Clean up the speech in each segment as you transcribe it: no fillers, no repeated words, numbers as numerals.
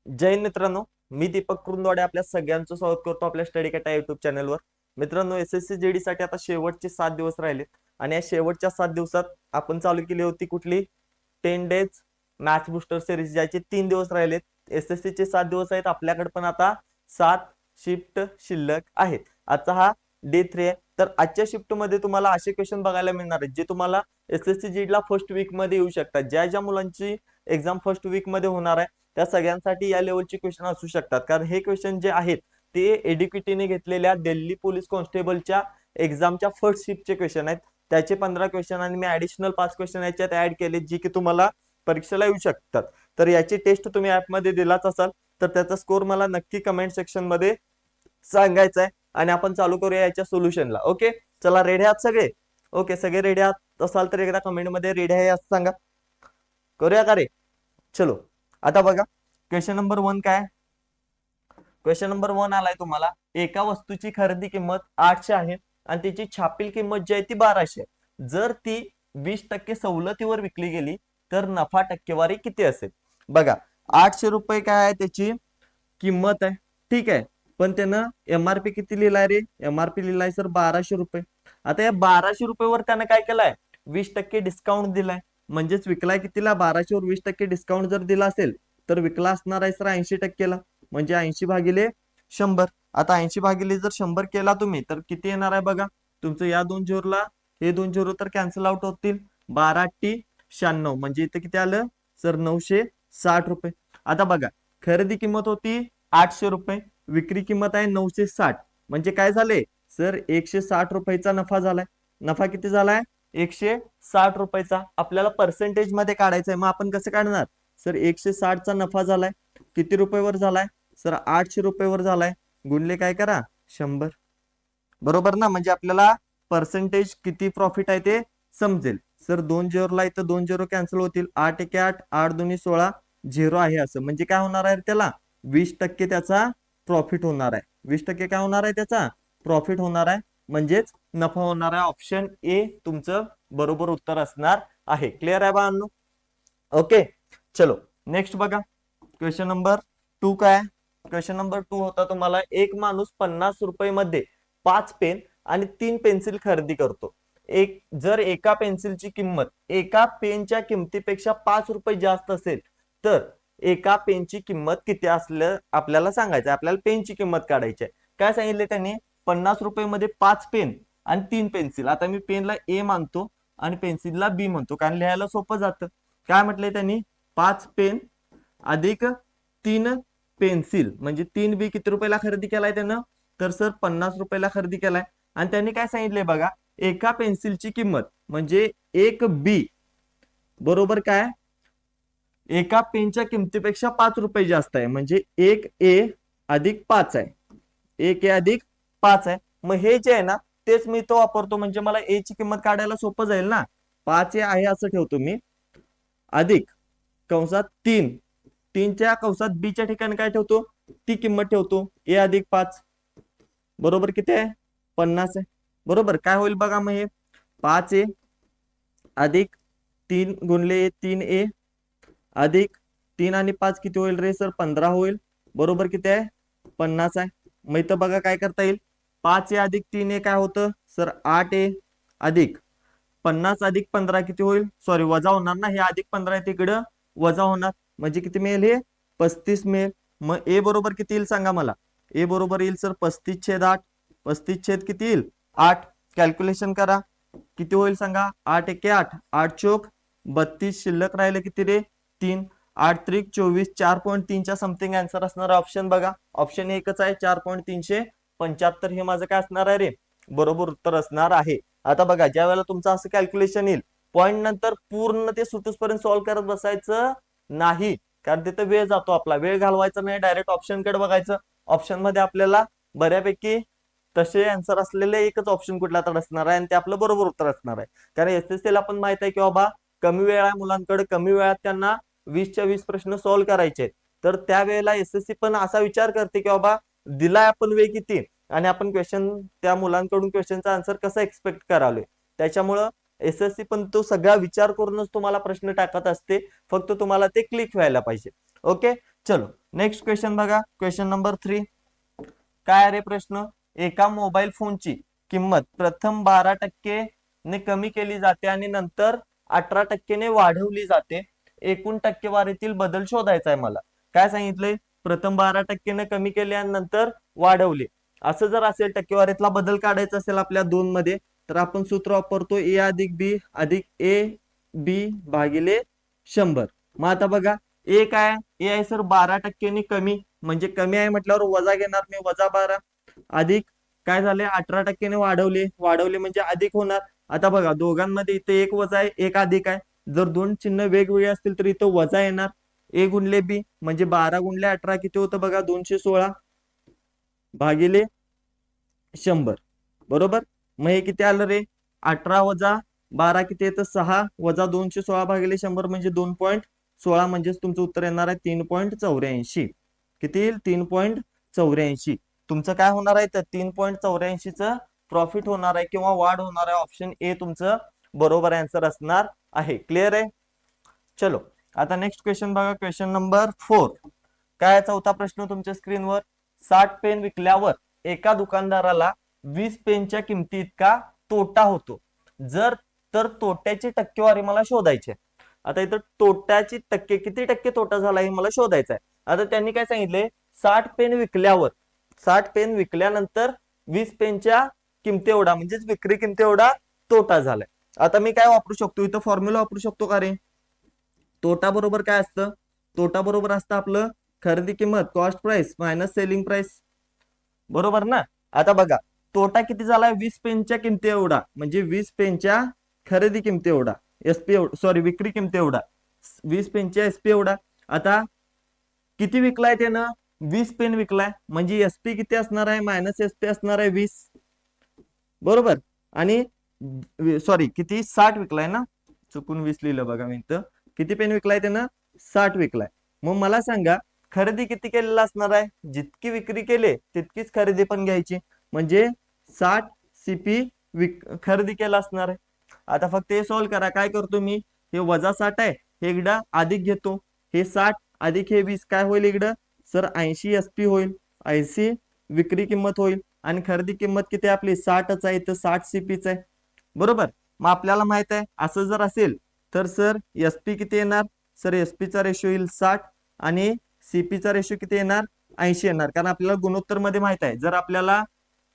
जय हिंद मित्रांनो, मी दीपक कुरुंदवाडे आपल्या सगळ्यांचं स्वागत करतो आपल्या स्टडी कटा युट्यूब चॅनलवर. मित्रांनो, एसएससी जीडी साठी आता शेवटचे 7 दिवस राहिले आणि या शेवटच्या 7 दिवसात आपण चालू केली होती कुठली 10 डेज मॅच बुस्टर सिरीज, ज्याचे 3 दिवस राहिलेत. एसएससी चे 7 दिवस आहेत, आपल्याकडे पण आता 7 शिफ्ट शिल्लक आहेत. आजचा हा डे 3 आहे. तर आजच्या शिफ्ट मध्ये तुम्हाला असे क्वेश्चन बघायला मिळणार आहेत जे तुम्हाला एसएससी जीडी ला फर्स्ट वीक मध्ये येऊ शकतात. ज्या ज्या मुलांची एक्झाम फर्स्ट वीक मध्ये होणार आहे त्या सगळ्यांसाठी या लेवलचे क्वेश्चन असू शकतात, कारण हे क्वेश्चन जे आहेत ते एडीक्यूटीने घेतलेल्या दिल्ली पोलीस कॉन्स्टेबलच्या एक्झामच्या फर्स्ट शिफ्टचे क्वेश्चन आहेत. त्याचे 15 क्वेश्चन आणि मी ऍडिशनल 5 क्वेश्चन याच्यात ऍड केले जी की तुम्हाला परीक्षेला येऊ शकतात. तर याची टेस्ट तुम्ही ऍपमध्ये दिलाच असाल तर त्याचा स्कोर मला नक्की कमेंट सेक्शन मध्ये सांगायचा आहे आणि आपण चालू करूया याच्या सोल्युशनला. ओके, चला रेडी आहात सगळे? ओके, सगळे रेडी आहात असाल तर एकदा कमेंट मध्ये रेडी आहे असं सांगा. करूया का रे? चलो, आता बघा क्वेश्चन नंबर 1 काय. क्वेश्चन नंबर 1 आलाय तुम्हाला. एका वस्तूची खरेदी किंमत 800 आहे आणि त्याची छापील किंमत जी आहे ती 1200 आहे. जर ती 20% सवलतीवर विकली गेली तर नफा टक्केवारी किती असेल? बघा, 800 रुपये काय आहे त्याची किंमत आहे, ठीक आहे. पण त्यानं एमआरपी किती लिहिलाय रे? एमआरपी लिहिलाय सर 1200 रुपये. आता या 1200 रुपयेवर त्यानं काय केलाय? 20% डिस्काउंट दिलाय. म्हणजेच विकलाय कितीला? 1200 वर 20% डिस्काउंट जर दिला असेल तर विकला असणार आहे सर 80%ला. म्हणजे 80 भागिले 100. आता 80 भागिले जर 100 केला तुम्ही तर किती येणार आहे बघा. तुमचं या 2 झिरोला हे 2 झिरो तर कॅन्सल आउट होतील. 12×96 म्हणजे इथे किती आलं सर? 960 रुपये. आता बघा, खरेदी किंमत होती 800 रुपये, विक्री किंमत आहे 960. म्हणजे काय झाले सर? 160 रुपयाचा नफा झालाय. नफा किती झालाय? 160 रुपयाचा. आपल्याला पर्सेंटेज मध्ये काढायचा आहे, मग आपण कसं काढणार सर? 160 चा नफा झालाय, किती रुपयेवर झालाय सर? 800 रुपयेवर झालाय. गुणले काय करा? 100. बरोबर ना? म्हणजे आपल्याला पर्सेंटेज किती प्रॉफिट आहे ते समजेल. सर 2 झिरोला इथं 2 झिरो कॅन्सल होतील. 8 1 8, 8 2 16, झिरो आहे असं. म्हणजे काय होणार आहे त्याला? 20% त्याचा प्रॉफिट होणार आहे. 20% काय होणार आहे त्याचा? प्रॉफिट होणार आहे, म्हणजेच नफा होणार आहे. ऑप्शन ए तुमचं बरोबर उत्तर असणार आहे. क्लिअर आहे बाळांनो? ओके, चलो नेक्स्ट बघा. क्वेश्चन नंबर 2 काय? क्वेश्चन नंबर 2 होता तुम्हाला. एक माणूस 50 रुपये मध्ये 5 पेन आणि 3 पेन्सिल खरेदी करतो. जर एका पेन्सिलची किंमत एका पेनच्या किमतीपेक्षा 5 रुपये जास्त असेल तर एका पेनची किंमत किती असलं आपल्याला सांगायचं. आपल्याला पेनची किंमत काढायची आहे. काय सांगितले त्यांनी? 50 रुपये मध्ये 5 पेन आणि 3 पेन्सिल. आता मी पेनला ए मानतो आणि पेन्सिलला बी म्हणतो, कारण लिहायला सोपं जातं. काय म्हटलंय त्यांनी? 5 पेन अधिक 3 पेन्सिल म्हणजे 3 बी किती रुपयाला खरेदी केलाय त्यानं? तर सर 50 रुपयाला खरेदी केलाय. आणि त्यांनी काय सांगितलंय बघा, एका पेन्सिलची किंमत म्हणजे एक बी बरोबर काय? एका पेनच्या किमतीपेक्षा 5 रुपये जास्त आहे, म्हणजे 1 ए अधिक 5 आहे. 1 ए अधिक 5 आहे. मग हे जे आहे ना तेच मी तो वापरतो, म्हणजे मला ए ची किंमत काढायला सोपं जाईल ना. 5 ए आहे असं ठेवतो मी, अधिक कंसात 3, 3च्या कंसात बी च्या ठिकाणी काय ठेवतो? ती किंमत ठेवतो, ए अधिक 5 बरोबर किती आहे? 50 आहे. बरोबर काय होईल बघा मग हे? 5 ए अधिक 3 गुणले 3 ए अधिक 3 आणि 5 किती होईल रे सर? 15 होईल. बरोबर किती आहे? 50 आहे. मग इथं बघा काय करता येईल? 5 ए अधिक 3 ए काय होतं सर? 8 ए अधिक 50 अधिक 15 किती होईल? सॉरी, वजा होणार ना, हे अधिक 15 आहे तिकडं वजा होणार, म्हणजे किती मिळेल? हे 35 मिळेल. मग ए बरोबर किती येईल सांगा मला? ए बरोबर येईल सर 35/8. 35 किती येईल? 8. कॅल्क्युलेशन करा, किती होईल सांगा? 8 1 8, 8 चोक 32, शिल्लक राहिले किती रे? 3. 8 त्रिक 24, 4.3 च्या समथिंग आन्सर असणार ऑप्शन बघा. ऑप्शन एकच आहे, 4.375 हे माझं काय असणार आहे रे? बरोबर उत्तर असणार आहे. आता बघा, ज्या वेळेला तुमचं असं कॅल्क्युलेशन येईल, पॉईंट नंतर पूर्ण ते सुटूसपर्यंत सॉल्व्ह करत बसायचं नाही, कारण तिथे वेळ जातो आपला. वेळ घालवायचा नाही, डायरेक्ट ऑप्शन कडे बघायचं. ऑप्शन मध्ये आपल्याला बऱ्यापैकी तसे आन्सर असलेले एकच ऑप्शन कुठला तर असणार आहे आणि ते आपलं बरोबर उत्तर असणार आहे. कारण एसएससी ला पण माहित आहे की बाबा कमी वेळ आहे मुलांकडे, कमी वेळात त्यांना 20च्या 20 प्रश्न सॉल्व्ह करायचे. तर त्यावेळेला एसएससी पण असा विचार करते की बाबा दिलाय आपण वेळ किती आणि आपण क्वेश्चन त्या मुलांकडून क्वेश्चनचा आन्सर कसा एक्सपेक्ट करालोय. त्याच्यामुळं एसएससी पण तो सगळा विचार करूनच तुम्हाला प्रश्न टाकत असते, फक्त तुम्हाला ते क्लिक व्हायला पाहिजे. ओके, चलो नेक्स्ट क्वेश्चन बघा, क्वेश्चन नंबर 3. काय रे प्रश्न, एका मोबाईल फोनची किंमत प्रथम 12% ने कमी केली जाते आणि नंतर 18% ने वाढवली जाते. एकूण टक्केवारीतील बदल शोधायचा आहे मला. काय सांगितलंय, प्रथम 12% ने कमी केले आणि नंतर वाढवले. असं जर असेल, टक्केवारीतला बदल काढायचा असेल आपल्या 2 मध्ये, तर आपण सूत्र वापरतो ए अधिक बी अधिक ए बी भागिले 100. मग आता बघा, ए काय, ए आहे सर 12% ने कमी, म्हणजे कमी आहे म्हटल्यावर वजा घेणार मी, -12 अधिक काय झाले 18% ने वाढवले, वाढवले म्हणजे अधिक होणार. आता बघा दोघांमध्ये इथे एक वजा आहे एक अधिक आहे. जर दोन चिन्ह वेगवेगळे असतील तर इथं वजा येणार. ए गुणले बी म्हणजे 12 गुणले 18 किती होतं बघा, 216 भागिले 100. बरोबर. मग हे किती आलं रे, 18 वजा 12 किती येतं, 6 वजा 216 भागिले 100 म्हणजे 2.16, म्हणजेच तुमचं उत्तर येणार आहे 3.84. किती येईल, 3.84. तुमचं काय होणार आहे तर 3.84 च प्रॉफिट होणार आहे किंवा वाढ होणार आहे. ऑप्शन ए तुमचं बरोबर आन्सर असणार आहे. क्लिअर आहे. चलो आता नेक्स्ट क्वेश्चन बघा, क्वेश्चन नंबर 4. काय चौथा प्रश्न तुमच्या स्क्रीनवर, 60 पेन विकल्यावर एका दुकानदाराला 20 पेनच्या किमती इतका तोटा होतो. जर तर तोट्याची टक्केवारी मला शोधायची आहे. आता इथं तोट्याची किती टक्के तोटा झाला हे मला शोधायचं आहे. आता त्यांनी काय सांगितले, 60 पेन विकल्यावर, 60 पेन विकल्यानंतर 20 पेनच्या किमती एवढा म्हणजेच विक्री किमती एवढा तोटा झालाय. आता मी काय वापरू शकतो इथं, फॉर्म्युला वापरू शकतो का रे. तोटा बरोबर काय असतं, तोटा बरोबर असतं आपलं खरेदी किंमत cost price minus selling price. बरोबर ना. आता बघा तोटा किती झालाय, 20 पेनच्या किमती एवढा म्हणजे 20 पेनच्या खरेदी किमती एवढा, एसपी सॉरी विक्री किमती एवढा, 20 पेनच्या एसपी एवढा. आता किती विकलाय त्यानं, 20 पेन विकलाय म्हणजे एसपी किती असणार आहे, मायनस एसपी असणार आहे 20. बरोबर. आणि सॉरी किती, 60 विकलाय ना, चुकून 20 लिहिलं बघा मी इथं. किती पेन विकलाय त्यानं, 60 विकलाय. मग मला सांगा खरेदी किती केलेला असणार आहे, जितकी विक्री केले तितकीच खरेदी पण घ्यायची, म्हणजे 60 सीपी खरेदी केला असणार आहे. आता फक्त हे सॉल्व्ह करा. काय करतो मी, हे वजा 60 आहे, हे इकडं अधिक घेतो, हे 60 अधिक हे 20 काय होईल इकडं सर, 80 एसपी होईल, 80 विक्री किंमत होईल आणि खरेदी किंमत किती आपली 60च आहे, तर 60 सीपीच आहे. बरोबर. मग आपल्याला माहित आहे असं जर असेल तर सर एसपी किती येणार, सर एसपी चा रेशो येईल 60 आणि सीपी चा रेशो किती येणार, 80 येणार. कारण आपल्याला गुणोत्तर मध्ये माहित आहे जर आपल्याला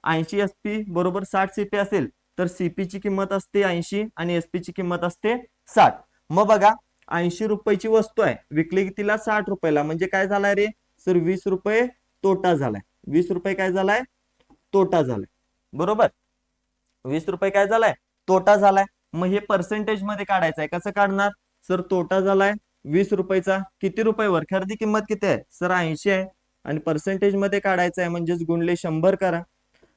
80 एसपी बरोबर 60 सीपी असेल तर सीपी ची किंमत असते 80 आणि एसपी ची किंमत असते 60. मग बघा 80 रुपयाची वस्तू आहे, विकली तिला 60 रुपयाला, म्हणजे काय झालाय रे सर, 20 रुपये तोटा झालाय. 20 रुपये काय झालाय, तोटा झालाय. बरोबर. 20 रुपये काय झालाय, तोटा झालाय. मग हे पर्सेंटेज मध्ये काढायचं आहे. कसं काढणार सर, तोटा झालाय 20 रुपयाचा, किती रुपयावर, खरेदी किंमत किती आहे सर 80 आहे, आणि पर्सेंटेज मध्ये काढायचं आहे म्हणजेच गुणले 100 करा.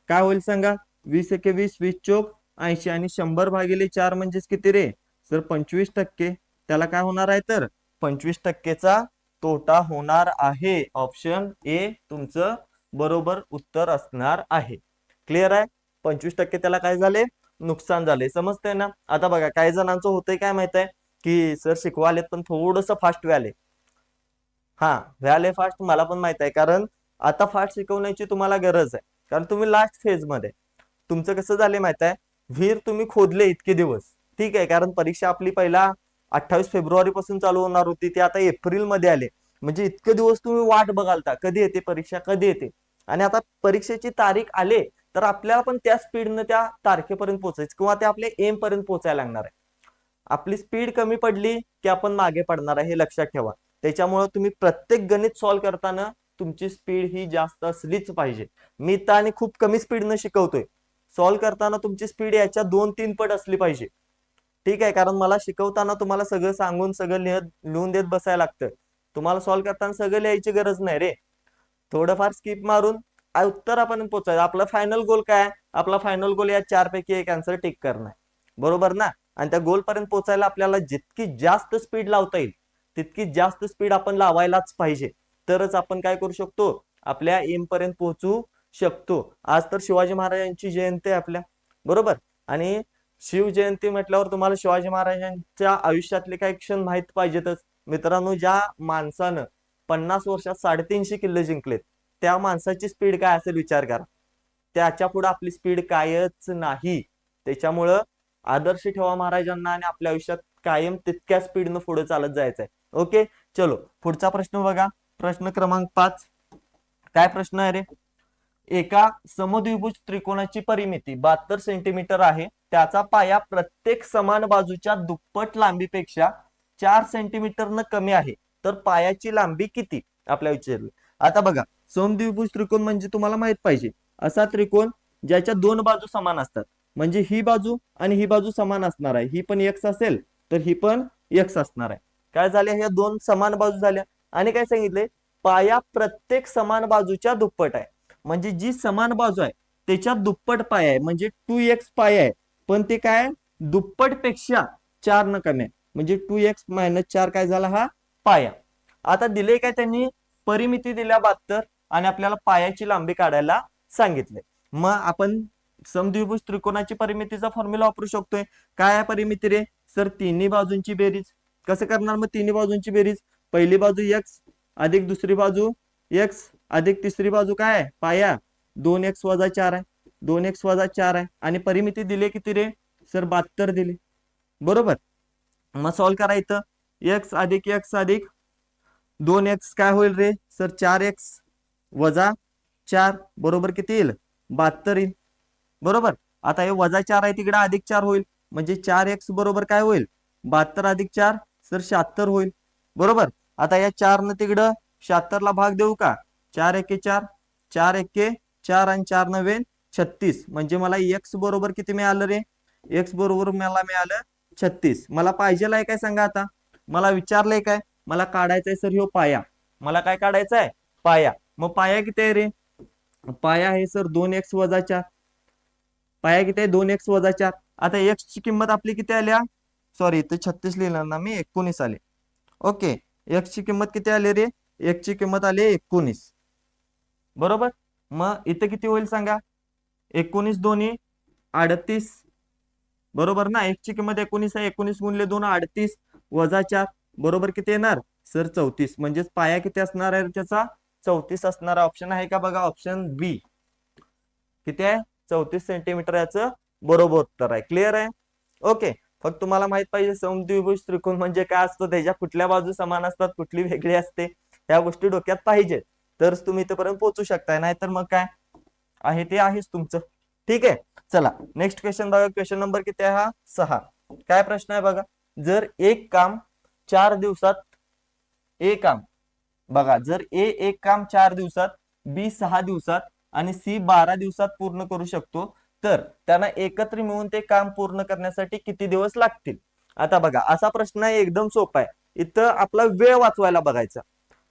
काय होईल सांगा, 20 एके 20, 20 चोक 80 आणि 100 भागिले 4 म्हणजेच किती रे सर, 25%. त्याला काय होणार आहे तर 25%चा तोटा होणार आहे. ऑप्शन ए तुमचं बरोबर उत्तर असणार आहे. क्लिअर आहे. 25% त्याला काय झाले, नुकसान झाले. समजतंय ना. आता बघा काही जणांचं होतंय काय माहित आहे की सर शिकवालेत पण थोडस फास्ट व्हाले. हा व्हाले फास्ट, मला पण माहित आहे, कारण आता फास्ट शिकवण्याची तुम्हाला गरज आहे, कारण तुम्ही लास्ट फेज मध्ये. तुमचं कसं झाले माहित आहे, विहीर तुम्ही खोदले इतके दिवस, ठीक आहे, कारण परीक्षा आपली पहिला 28 फेब्रुवारी पासून चालू होणार होती, ती आता एप्रिल मध्ये आले, म्हणजे इतके दिवस तुम्ही वाट बघालता कधी येते परीक्षा, कधी येते. आणि आता परीक्षेची तारीख आले तर आपल्याला पण त्या स्पीडनं त्या तारखेपर्यंत पोहोचायचं किंवा त्या आपल्या एम पर्यंत पोहोचायला लागणार आहे. आपली स्पीड कमी पडली की आपण मागे पडणार आहे, हे लक्षात ठेवा. त्याच्यामुळे तुम्ही प्रत्येक गणित सॉल्व्ह करताना तुमची स्पीड ही जास्त असलीच पाहिजे. मी तर आणि खूप कमी स्पीडनं शिकवतोय, सॉल्व्ह करताना तुमची स्पीड याच्या 2-3 पट असली पाहिजे. ठीक आहे, कारण मला शिकवताना तुम्हाला सगळं सांगून सगळं लिहून देत बसायला लागतं. तुम्हाला सॉल्व्ह करताना सगळं लिहायची गरज नाही रे. थोडंफार स्किप मारून उत्तरापर्यंत पोहोचायचं. आपला फायनल गोल काय, आपला फायनल गोल या 4 पैकी एक आन्सर टिक करणं आहे. बरोबर ना. आणि त्या गोल पर्यंत पोहोचायला आपल्याला जितकी जास्त स्पीड लावता येईल तितकी जास्त स्पीड आपण लावायलाच पाहिजे, तरच आपण काय करू शकतो, आपल्या एम पर्यंत पोहोचू शकतो. आज तर शिवाजी महाराजांची जयंती आहे आपल्या, बरोबर. आणि शिव जयंती म्हटल्यावर तुम्हाला शिवाजी महाराजांच्या आयुष्यातले काही क्षण माहित पाहिजेतच. मित्रांनो, ज्या माणसानं 50 वर्षात 350 किल्ले जिंकलेत, त्या माणसाची स्पीड काय असेल विचार करा. त्याच्या पुढे आपली स्पीड कायच नाही. त्याच्यामुळं आदर्श ठेवा महाराजांना आणि आपल्या आयुष्यात कायम तितक्या स्पीडनं पुढे चालत जायचंय. ओके, चलो पुढचा प्रश्न बघा. प्रश्न क्रमांक 5. काय प्रश्न आहे रे? एका समद्विभुज त्रिकोणाची परिमिती 72 सेंटीमीटर आहे. त्याचा पाया प्रत्येक समान बाजूच्या दुप्पट लांबीपेक्षा 4 सेंटीमीटरनं कमी आहे. तर पायाची लांबी किती? आपल्या विचारलं. आता बघा, समद्विभुज त्रिकोण म्हणजे तुम्हाला माहित पाहिजे असा त्रिकोण ज्याच्या दोन बाजू समान असतात. म्हणजे ही बाजू आणि ही बाजू समान असणार आहे. ही पण एक्स असेल तर ही पण एक्स असणार आहे. काय झाल्या? ह्या दोन समान बाजू झाल्या. आणि काय सांगितले? पाया प्रत्येक समान बाजूच्या दुप्पट आहे. म्हणजे जी समान बाजू आहे त्याच्या दुप्पट पाया आहे. म्हणजे 2x पाया आहे, पण ते काय दुप्पट पेक्षा 4 न कमी आहे. म्हणजे 2x - 4 काय झाला? हा पाया. आता दिले काय त्यांनी? परिमिती दिल्या 72 आणि आपल्याला पायाची लांबी काढायला सांगितले. मग आपण समद्विभुज त्रिकोणाची परिमितीचा फॉर्म्युला वापरू शकतोय. काय आहे परिमिती रे? सर तिन्ही बाजूंची बेरीज. कसं करणार मग तिन्ही बाजूंची बेरीज? पहिली बाजू x अधिक दुसरी बाजू x अधिक तिसरी बाजू काय आहे? पाया. 2x - 4 आहे. 2x - 4 आहे. आणि परिमिती दिली किती रे? सर 72 दिली. बरोबर. मग सॉल्व करा. इथं x अधिक 2x काय होईल रे? सर 4x - 4 बरोबर किती येईल? 72 येईल. बरोबर. आता हे -4 आहे तिकडे अधिक 4 होईल. म्हणजे 4x बरोबर काय होईल? 72 अधिक 4 सर 76 होईल. बरोबर. आता या 4 न तिकडं 76 ला भाग देऊ का? 4 एके 4, 4 एके 4 आणि 4 नव्हे 36. म्हणजे मला x बरोबर किती मिळालं रे? x बरोबर मला मिळालं 36. मला पाहिजेला आहे काय सांगा आता? मला विचारलंय काय? मला काढायचंय सर ह्यो पाया. मला काय काढायचा आहे? पाया. मग पाया किती आहे रे? पाया आहे सर 2x - 4. पाया किती आहे? 2x - 4. आता x ची किंमत आपली किती आल्या? सॉरी इथे 36 लिहिणार ना मी, 19 आले. ओके, x ची किंमत किती आली रे? x ची किंमत आली 19. बरोबर. मग इथे किती होईल सांगा? 19 दोन्ही 38. बरोबर ना? x ची किंमत 19 आहे. 19 गुणिले 2 38 - 4 बरोबर किती येणार? सर 34. म्हणजेच पाया किती असणार आहे त्याचा? 34 असणारा ऑप्शन आहे का? बघा ऑप्शन बी. किती आहे? 34 सेंटीमीटर याचं बरोबर उत्तर आहे. क्लिअर आहे? ओके. फक्त तुम्हाला माहित पाहिजे समद्विभुज त्रिकोण म्हणजे काय असतं, त्याच्या कुठल्या बाजू समान असतात, कुठली वेगळी असते, ह्या गोष्टी डोक्यात पाहिजेत. तरच तुम्ही इथपर्यंत पोहोचू शकताय. नाहीतर मग काय आहे ते आहेच तुमचं. ठीक आहे. चला नेक्स्ट क्वेश्चन बघा. क्वेश्चन नंबर किती आहे? हा 6. काय प्रश्न आहे बघा. जर एक काम 4 दिवसात बघा, जर एक काम 4 दिवसात, बी 6 दिवसात आणि सी 12 दिवसात पूर्ण करू शकतो, तर त्यांना एकत्र मिळून ते काम पूर्ण करण्यासाठी किती दिवस लागतील? आता बघा असा प्रश्न आहे, एकदम सोपा आहे. इथं आपला वेळ वाचवायला बघायचा.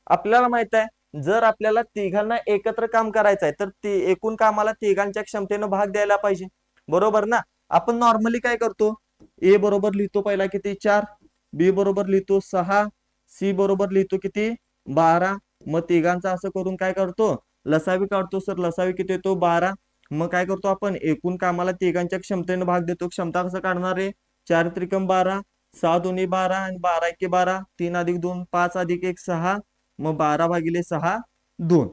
आपल्याला माहित आहे जर आपल्याला तिघांना एकत्र काम करायचं आहे तर ते एकूण कामाला तिघांच्या क्षमतेनं भाग द्यायला पाहिजे. बरोबर ना? आपण नॉर्मली काय करतो? ए बरोबर लिहितो पहिला किती? 4. बी बरोबर लिहितो 6. सी बरोबर लिहितो किती? 12. मग तिघांचा असं करून काय करतो? लसावी काढतो. सर लसावी किती येतो? 12. मग काय करतो आपण? एकूण कामाला तिघांच्या क्षमतेने भाग देतो. क्षमता कसं काढणार आहे? 4 त्रिकम 12, 6 दोन्ही 12 आणि 12 एके 12, 3 अधिक 2 5 अधिक 1 6. मग 12 भागिले 6 2.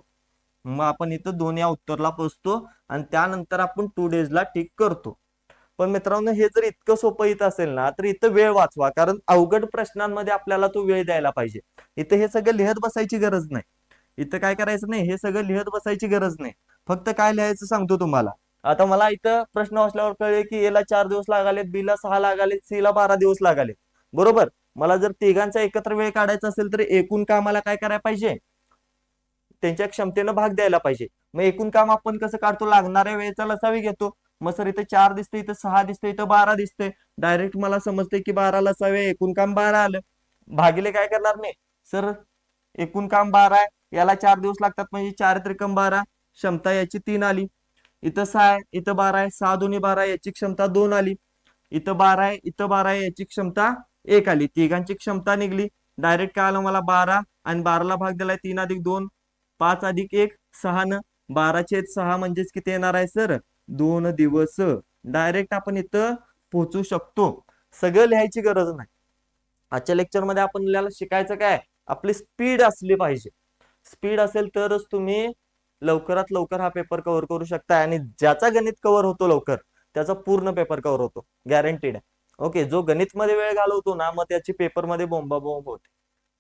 मग आपण इथं 2 या उत्तरला पोहोचतो आणि त्यानंतर आपण 2 डेजला टिक करतो. पण मित्रांनो हे जर इतकं सोपं येत असेल ना तर इथं वेळ वाचवा, कारण अवघड प्रश्नांमध्ये आपल्याला तो वेळ द्यायला पाहिजे. इथं हे सगळं लिहत बसायची गरज नाही. इथं काय करायचं नाही, हे सगळं लिहत बसायची गरज नाही. फक्त काय लिहायचं सांगतो तुम्हाला. आता मला इथं प्रश्न वाचल्यावर कळले की एला 4 दिवस लागालेत, बी ला 6 लागालेत, सी ला 12 दिवस लागालेत. बरोबर. मला जर तिघांचा एकत्र वेळ काढायचा असेल तर एकूण कामाला काय करायला पाहिजे? त्यांच्या क्षमतेनं भाग द्यायला पाहिजे. मग एकूण काम आपण कसं काढतो? लागणाऱ्या वेळेचा लसावी घेतो. मग सर इथे 4 दिसते, इथं 6 दिसते, इथं 12 दिसते. डायरेक्ट मला समजते की 12 लसावे, एकूण काम 12 आलं. भागिले काय करणार नाही सर, एकूण काम 12 आहे, याला 4 दिवस लागतात म्हणजे 4 त्रिकम 12, क्षमता याची 3 आली. इथं 6 आहे, इथं 12 आहे, 6 दोन्ही 12, याची क्षमता 2 आली. इथं 12 आहे, इथं 12 आहे, याची क्षमता 1 आली. तिघांची क्षमता निघली. डायरेक्ट काय आलं मला? 12 आणि 12ला भाग दिलाय 3 अधिक 2 5 अधिक 1 6 न 12/6 म्हणजेच किती येणार आहे सर? 2 दिवस. डायरेक्ट आपण इथं पोहोचू शकतो. सगळं लिहायची गरज नाही. आजच्या लेक्चर मध्ये आपण शिकायचं काय? आपली स्पीड असली पाहिजे. स्पीड असेल तरच तुम्ही लवकरात लवकर हा पेपर कव्हर करू शकता, आणि ज्याचा गणित कव्हर होतो लवकर त्याचा पूर्ण पेपर कव्हर होतो, गॅरंटीड आहे. ओके, जो गणित मध्ये वेळ घालवतो ना, मग त्याची पेपर मध्ये बोंबाबोंब होते.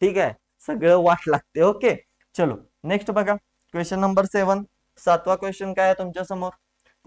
ठीक आहे, सगळं वाट लागते. ओके, चलो नेक्स्ट बघा, क्वेश्चन नंबर 7. 7वा क्वेश्चन काय आहे तुमच्या समोर.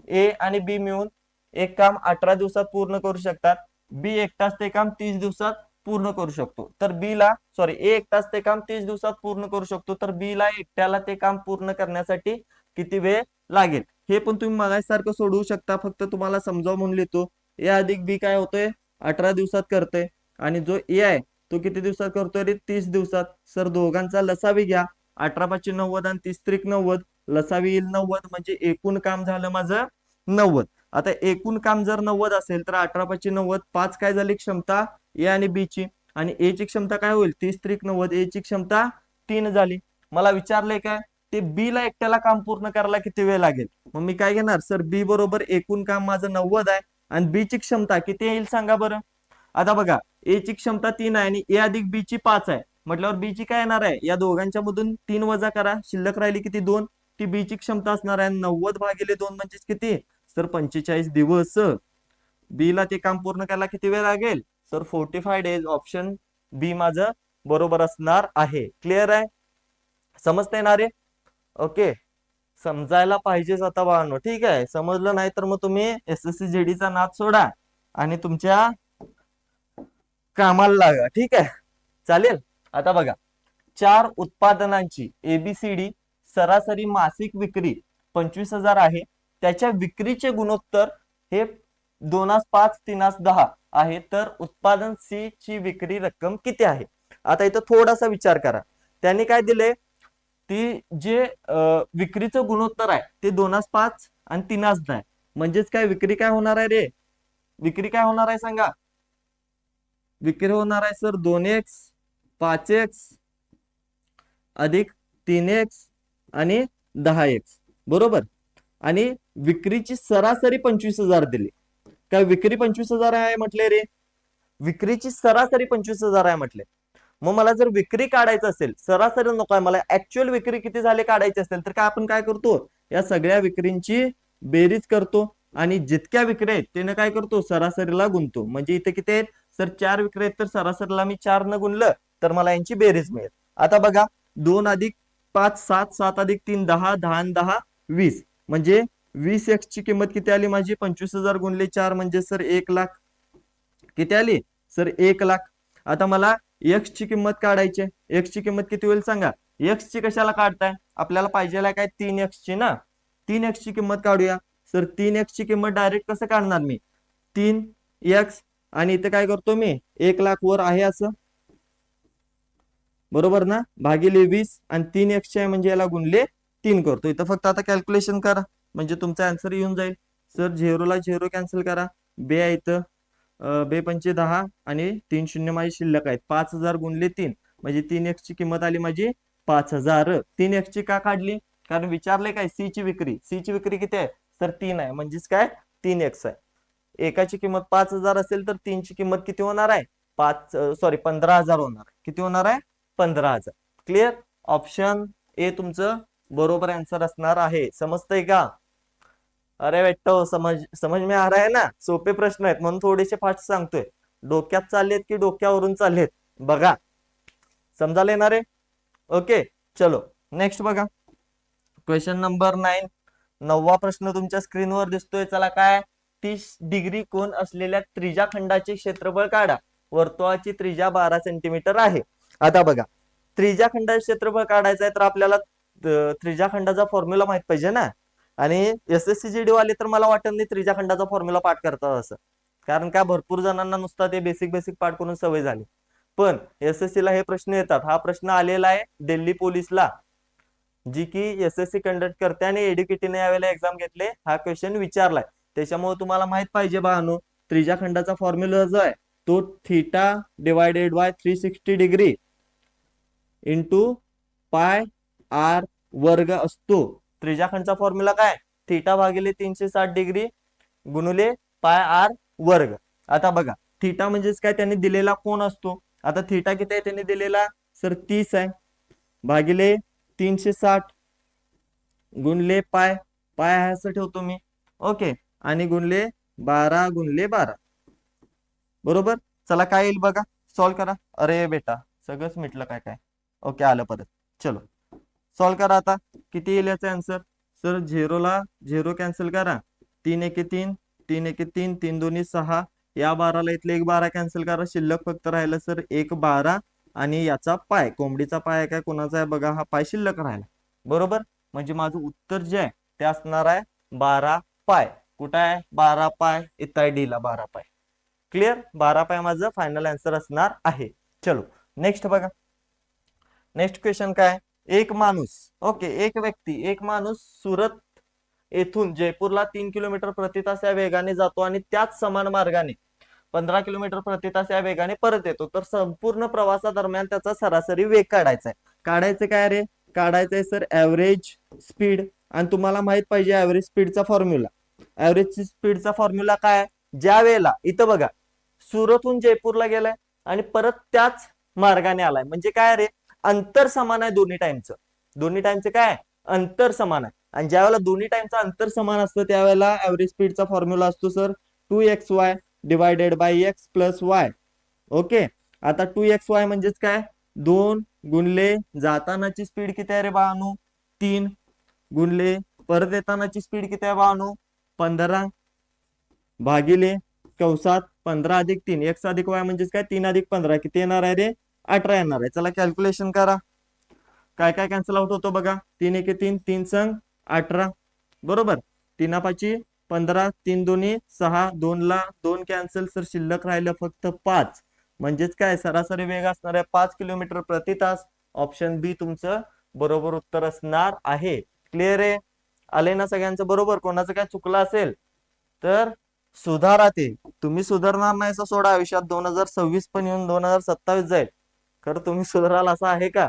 ए आणि बी मिळून एक काम 18 दिवसात पूर्ण करू शकतात. बी एकटाच ते काम 30 दिवसात पूर्ण करू शकतो. तर बी ला सॉरी ए एकटाच ते काम 30 दिवसात पूर्ण करू शकतो, तर बी ला एकट्याला ते काम पूर्ण करण्यासाठी किती वेळ लागेल. हे पण तुम्ही मगासारखं सोडवू शकता, फक्त तुम्हाला समजावून म्हणून लिहितो. ए अधिक बी काय होतंय, 18 दिवसात करतोय, आणि जो ए आहे तो किती दिवसात करतोय रे, 30 दिवसात. सर दोघांचा लसावी घ्या, 18 × 5 = 90 आणि 30 × 90, लसावी येईल 90, म्हणजे एकूण काम झालं माझं 90. आता एकूण काम जर 90 असेल तर 18 × 5 = 90, 5 काय झाली क्षमता ए आणि बी ची, आणि ए ची क्षमता काय होईल 30 × 90, ए ची क्षमता 3 झाली. मला विचारलंय काय, ते बी ला एकट्याला काम पूर्ण करायला किती वेळ लागेल. मग मी काय घेणार सर, बी बरोबर एकूण काम माझं 90 आहे, आणि बी ची क्षमता किती येईल सांगा बरं. आता बघा, ए ची क्षमता 3 आहे आणि ए अधिक बी ची 5 आहे, म्हटल्यावर बी ची काय येणार आहे, या दोघांच्या मधून 3 वजा करा, शिल्लक राहिली किती 2. ती बी ची क्षमता असणार आहे, 90/2 म्हणजे किती सर 45 दिवस. बी ला ते काम पूर्ण करायला किती वेळ लागेल सर, 45 डेज. ऑप्शन बी माझं बरोबर असणार आहे. क्लिअर आहे, समजता येणार आहे. ओके, समजायला पाहिजेच आता बाळांनो. ठीक आहे, समजलं नाही तर मग तुम्ही एसएससी जीडी चा नाद सोडा आणि तुमच्या कामाला लागा. ठीक आहे, चालेल. आता बघा, 4 उत्पादनांची एबीसीडी सरासरी मासिक विक्री 25,000 आहे. त्याच्या विक्रीचे गुणोत्तर हे 2:5 3:10 आहे, तर उत्पादन सी ची विक्री रक्कम किती आहे. आता इथं थोडासा विचार करा, त्यांनी काय दिले, ती जे विक्रीचं गुणोत्तर आहे ते 2:5 आणि 3:10 आहे. म्हणजेच काय विक्री काय होणार आहे रे, विक्री काय होणार आहे सांगा. विक्री होणार आहे सर 2x 5x अधिक 3x आणि 10x, बरोबर. आणि विक्रीची सरासरी 25,000 दिली. काय विक्री 25,000 आहे म्हटले रे, विक्रीची सरासरी 25,000 आहे म्हटले. मग मला जर विक्री काढायचं असेल, सरासरी नको आहे मला, ऍक्च्युअल विक्री किती झाले काढायची असेल, तर काय आपण काय करतो, या सगळ्या विक्रींची बेरीज करतो, आणि जितक्या विक्री आहेत त्याने काय करतो सरासरीला गुणतो. म्हणजे इथे किती आहेत सर, 4 विक्री आहेत, तर सरासरीला मी 4 न गुणलं तर मला यांची बेरीज मिळेल. आता बघा, 2 अधिक 5 7, 7 अधिक 3 10, 10 आणि 10 20, म्हणजे 20x ची किंमत किती आली माझी, 25,000 गुणले 4 म्हणजे सर 1,00,000. किती आली सर 1,00,000. आता मला x ची किंमत काढायची, x ची किंमत किती होईल सांगा. x ची कशाला काढताय, आपल्याला पाहिजे काय 3x ची ना, 3x ची किंमत काढूया. सर 3x ची किंमत डायरेक्ट कसं काढणार मी, 3x आणि इथे काय करतो मी 1,00,000 वर आहे असं, बरोबर ना, भागिले 20, आणि 3x ची आहे म्हणजे याला गुणले 3 करतो. इथं फक्त आता कॅल्क्युलेशन करा म्हणजे तुमचा आन्सर येऊन जाईल. सर 0 ला 0 कॅन्सल करा, बे आहे इथं, बे 5 10 आणि 3 शून्य माझी शिल्लक आहेत. 5,000 गुणले 3 म्हणजे 3x ची किंमत आली माझी 5,000. 3x ची का काढली, कारण विचारले काय सी ची विक्री, सी ची विक्री किती आहे सर 3 आहे, म्हणजेच काय 3x आहे. एकाची किंमत 5,000 असेल तर 3 ची किंमत किती होणार आहे, 15,000 होणार. किती होणार आहे, 15,000. क्लिअर, ऑप्शन ए तुमचं बरोबर आन्सर असणार आहे. समजतंय का, अरे बेटो समज समज में आ रहा है ना, सोपे प्रश्न आहेत म्हणून थोडेसे फास्ट सांगतोय. डोक्यात चाललेत की डोक्यावरून चाललेत बघा, समजायला येणार आहे. ओके, चलो नेक्स्ट बघा, क्वेश्चन नंबर 9. 9वा प्रश्न तुमच्या स्क्रीनवर दिसतोय. चला काय, 30 डिग्री कोन असलेल्या त्रिज्याखंडाचे क्षेत्रफळ काढा. वर्तुळाची त्रिज्या 12 सेंटीमीटर आहे. आता बघा, त्रिज्याखंडाचे क्षेत्रफळ काढायचं आहे तर आपल्याला त्रिज्याखंडाचा फॉर्म्युला माहित पाहिजे ना, आणि एसएससी जीडी वाले तर मला वाटत नाही त्रिज्याखंडाचा फॉर्म्युला पाठ करतात असं, कारण काय भरपूर जणांना नुसता ते बेसिक बेसिक पाठ करून सवय झाली. पण एसएससी ला हे प्रश्न येतात. हा प्रश्न आलेला आहे दिल्ली पोलीसला, जी की एसएससी कंडक्ट करते आणि एडुकेटीने यावेळेला एक्झाम घेतले, हा क्वेश्चन विचारलाय. त्याच्यामुळे तुम्हाला माहित पाहिजे बाळांनो, त्रिज्याखंडाचा फॉर्म्युला जो आहे तो theta divided by 360 degree into pi R वर्ग असतो. त्रिज्याखंडचा फॉर्म्युला काय, थीटा भागिले 360 डिग्री गुणिले पाय आर वर्ग. आता बघा, थीटा म्हणजेच काय, त्यांनी दिलेला कोन असतो. आता थीटा किती आहे त्यांनी दिलेला सर 30 आहे, भागिले 360 गुणले पाय, पाय आहे असं ठेवतो मी. ओके, आणि गुणले 12 × 12. बरोबर. चला काय येईल बघा, सॉल्व करा. अरे बेटा सगळंच मिटलं काय काय. ओके, आलं परत. चलो सॉल्व करा आता. किती येईल याचा आन्सर? सर 0ला 0 कॅन्सल करा, 3 एके 3, 3 एके 3, 3 दोन्ही 6, या 12ला इथले 1 12 कॅन्सल करा, शिल्लक फक्त राहिलं सर 1 12, आणि याचा पाय, कोंबडीचा पाय आहे काय कोणाचा आहे बघा, हा पाय शिल्लक राहिला. बरोबर. म्हणजे माझं उत्तर जे आहे ते असणार आहे 12 पाय. कुठं आहे 12 पाय? इथं आहे डी ला 12 पाय. क्लिअर. 12 पाय माझं फायनल आन्सर असणार आहे. चलो नेक्स्ट बघा. नेक्स्ट क्वेश्चन काय? एक माणूस, ओके, एक व्यक्ती, एक माणूस सुरत येथून जयपूरला 3 किलोमीटर प्रति तास या वेगाने जातो आणि त्याच समान मार्गाने 15 किलोमीटर प्रति तास या वेगाने परत येतो. तर संपूर्ण प्रवासादरम्यान त्याचा सरासरी वेग काढायचा आहे. काढायचं काय रे? काढायचंय सर ऍव्हरेज स्पीड. आणि तुम्हाला माहित पाहिजे ऍव्हरेज स्पीडचा फॉर्म्युला. ऍव्हरेज स्पीडचा फॉर्म्युला काय? ज्या वेळेला इथं बघा सुरतहून जयपूरला गेलाय आणि परत त्याच मार्गाने आलाय, म्हणजे काय रे, अंतर समान आहे दोन्ही टाइमचं. दोन्ही टाइमचं काय अंतर समान आहे. आणि ज्या वेळेला दोन्ही टाइमचं अंतर समान असतं त्यावेळेला ऍव्हरेज स्पीडचा फॉर्म्युला असतो sir 2xy divided by x plus y. Okay, आता 2xy म्हणजेच काय? 2 गुणले जातानाची स्पीड किती आहे रे बाळांनो? 3 गुणले परत येतानाची स्पीड किती आहे बाळांनो? 15 भागिले कंसात 15 अधिक 3 x अधिक y म्हणजेच काय? 3 अधिक 15 किती येणार आहे रे? 18 येणार आहे. चला कॅल्क्युलेशन करा. काय काय कॅन्सल आउट होतो बघा. 3 एके 3, 3 संग 18. बरोबर. 3 पाची 15, 3 दोन्ही 6, 2 ला 2 कॅन्सल, सर शिल्लक राहिलं फक्त 5. म्हणजेच काय? सरासरी वेग असणार आहे 5 किलोमीटर प्रति तास. ऑप्शन बी तुमचं बरोबर उत्तर असणार आहे. क्लिअर आहे? आले ना सगळ्यांचं बरोबर? कोणाचं काय चुकलं असेल तर सुधारा ते. तुम्ही सुधारणार नाही असं सोडा, आयुष्यात 2026 पण येऊन 2027 जाईल, खरं तुम्ही सुधाराल असं आहे का?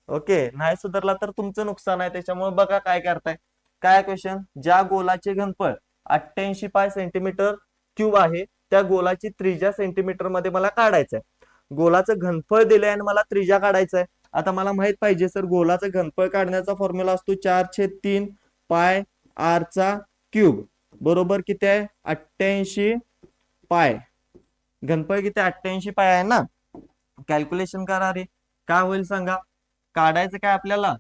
ओके, नाही सुधारला तर तुमचं नुकसान आहे. त्याच्यामुळे बघा काय करताय. काय क्वेश्चन? ज्या गोलाचे घनफळ 88 पाय सेंटीमीटर क्यूब आहे त्या गोलाची त्रिज्या सेंटीमीटर मध्ये मला काढायचंय. गोलाचं घनफळ दिलंय आणि मला त्रिज्या काढायचंय. आता मला माहित पाहिजे सर गोलाचं घनफळ काढण्याचा फॉर्म्युला असतो 4/3 पाय आर चा क्यूब. बरोबर किती आहे? 88 पाय. घनफळ किती? 88 पाय आहे ना. कॅल्क्युलेशन करा रे. काय होईल सांगा? काढायचं काय आपल्याला?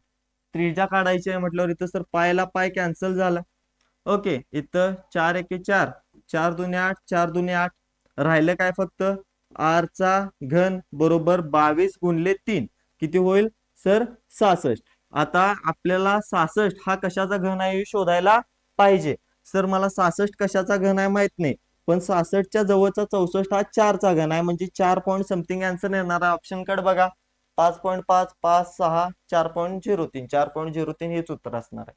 त्रिज्या काढायची आहे म्हटल्यावर इथं सर पायला पाय कॅन्सल झाला. ओके, इथं 4 एके 4, 4 दुने 8, 4 दुने 8, राहिलं काय फक्त आर चा घन बरोबर 22 गुणले 3 किती होईल सर? 66. आता आपल्याला 66 हा कशाचा घन आहे शोधायला पाहिजे. सर मला 66 कशाचा घन आहे माहित नाही, पण 66च्या जवळचा 64 हा 4 चा घन आहे, म्हणजे 4 पॉईंट समथिंग आन्सर येणार आहे. ऑप्शन कड बघा 5.5, 5, 6, 4.03, 4.03 हेच उत्तर असणार आहे.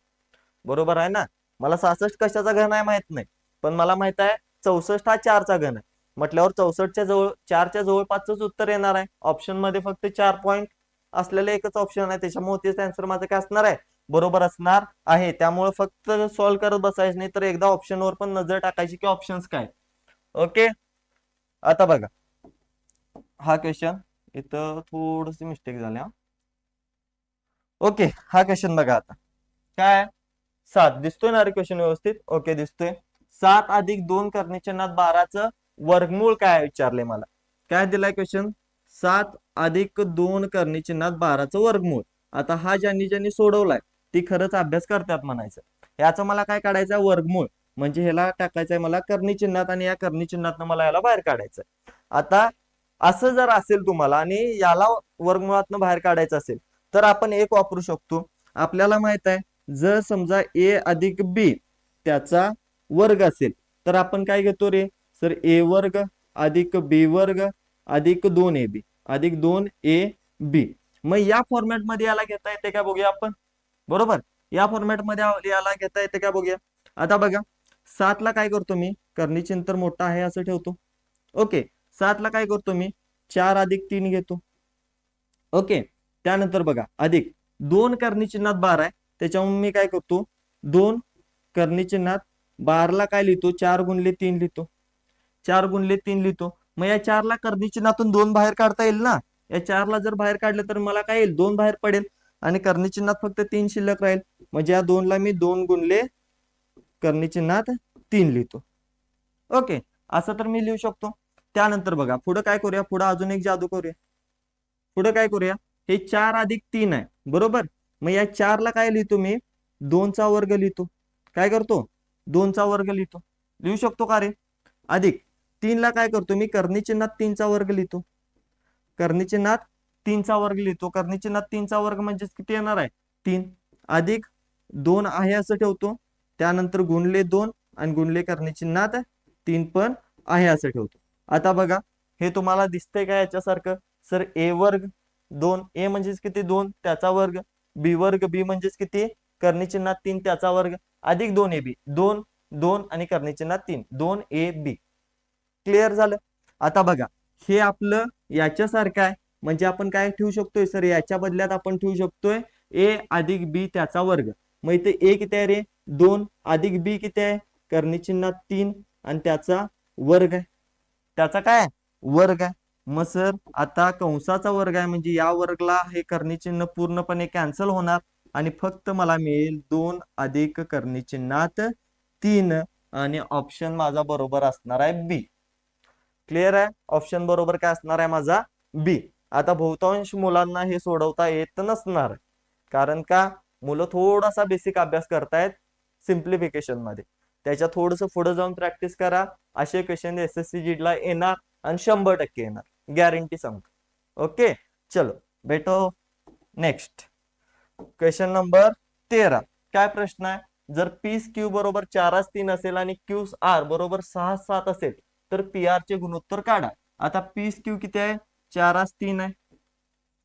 बरोबर आहे ना. मला 66 कशाचा घन आहे माहित नाही, पण मला माहित आहे 64 हा 4 चा घन आहे म्हटल्यावर 64च्या जवळ 4च्या जवळपासच उत्तर येणार आहे. ऑप्शन मध्ये फक्त 4 पॉईंट असलेले एकच ऑप्शन आहे, त्याच्यामुळे तेच आन्सर माझं काय असणार आहे? बरोबर असणार आहे. त्यामुळे फक्त सॉल्व्ह करत बसायचं नाही, तर एकदा ऑप्शनवर पण नजर टाकायची की ऑप्शन्स काय. ओके, आता बघा हा क्वेश्चन, इथं थोडीशी मिस्टेक झाल्या. ओके, हा क्वेश्चन बघा आता. काय 7 दिसतोय ना रे क्वेश्चन व्यवस्थित? ओके दिसतोय. 7 अधिक 2 करण्याच्या 12चं वर्गमूळ काय विचारले मला. काय दिलाय क्वेश्चन? 7 अधिक 2 करण्याच्या 12चं वर्गमूळ. आता हा ज्यांनी ज्यांनी सोडवलाय ती खरंच अभ्यास करतात म्हणायचं. याचं मला काय काढायचं? वर्गमूळ. म्हणजे ह्याला टाकायचंय मला कर्णी चिन्हात आणि या कर्णी चिन्हात मला याला बाहेर काढायचं. आता असं जर असेल तुम्हाला आणि याला वर्गमुळातनं बाहेर काढायचं असेल तर आपण एक वापरू शकतो. आपल्याला माहित आहे जर समजा ए अधिक बी त्याचा वर्ग असेल तर आपण काय घेतो रे सर? ए वर्ग अधिक बी वर्ग अधिक 2ab अधिक 2ab. मग या फॉर्मॅट मध्ये याला घेता येते का बघूया आपण. बरोबर, या फॉर्मॅट मध्ये याला घेता येते का बघूया. आता बघा 7 ला काय करतो मी? कर्णी चिन्ह तर मोठा आहे असं ठेवतो. ओके, 7 ला काय करतो मी? 4 अधिक 3 घेतो. ओके, त्यानंतर बघा अधिक 2 कर्णी चिन्हात 12 आहे, त्याच्यामुळे मी काय करतो? 2 कर्णी चिन्हात 12 ला काय लिहितो? 4 गुणले 3 लिहितो. 4 गुणले 3 लिहितो. मग या 4 ला कर्णी चिन्हातून 2 बाहेर काढता येईल ना. या 4ला जर बाहेर काढलं तर मला काय येईल 2 बाहेर पडेल आणि कर्णी चिन्हात फक्त 3 शिल्लक राहील. म्हणजे या 2ला मी 2 गुणले कर्णी चिन्हात 3 लिहितो. ओके, असं तर मी लिहू शकतो. त्यानंतर बघा पुढे काय करूया, पुढे अजून एक जादू करूया. पुढे काय करूया, हे 4 अधिक 3 आहे बरोबर. मग या 4ला काय लिहितो मी 2चा वर्ग लिहितो. काय करतो 2चा वर्ग लिहितो. लिहू शकतो का रे. अधिक 3ला काय करतो मी कर्णी चिन्हात 3चा वर्ग लिहितो. कर्णी चिन्हात 3चा वर्ग लिहितो. कर्णी चिन्हात 3चा वर्ग म्हणजे किती येणार आहे 3 अधिक 2 आहे असं ठेवतो. त्यानंतर गुणले 2 आणि गुणले कर्णी चिन्हात 3 पण आहे असं ठेवतो. आता बघा हे तुम्हाला दिसतंय का याच्यासारखं. सर ए वर्ग 2 ए म्हणजेच किती 2 त्याचा वर्ग, बी वर्ग बी म्हणजेच किती कर्णी चिन्हात 3 त्याचा वर्ग अधिक 2 ए बी 2 2 आणि कर्णी चिन्हात 3 2 ए बी. क्लिअर झालं. आता बघा हे आपलं याच्यासारखं आहे म्हणजे आपण काय ठेवू शकतोय सर याच्या बदल्यात आपण ठेवू शकतोय ए अधिक बी त्याचा वर्ग. मग इथे ए किती आहे रे 2 अधिक बी किती आहे कर्णी चिन्हात 3 आणि त्याचा वर्ग आहे. त्याचा काय वर्ग आहे. मग सर आता कंसाचा वर्ग आहे म्हणजे या वर्गला हे कर्णी चिन्ह पूर्णपणे कॅन्सल होणार आणि फक्त मला मिळेल 2 अधिक कर्णी चिन्हात 3 आणि ऑप्शन माझा बरोबर असणार आहे बी. क्लिअर आहे. ऑप्शन बरोबर काय असणार आहे माझा बी. आता बहुतांश मुलांना हे सोडवता येत नसणार कारण का मुलं थोडासा बेसिक अभ्यास करतायत सिम्प्लिफिकेशन मध्ये. त्याच्या थोडस पुढे जाऊन प्रॅक्टिस करा. असे क्वेश्चन एसएससी जीडला येणार आणि 100% येणार गॅरंटी सांगतो. ओके चलो भेटो नेक्स्ट. Question number 13. काय प्रश्न आहे, जर पी क्यू बरोबर 4 3 असेल आणि क्यू आर बरोबर 6 7 असेल तर पी आर चे गुणोत्तर काढा. आता पी क्यू किती आहे 4 3 आहे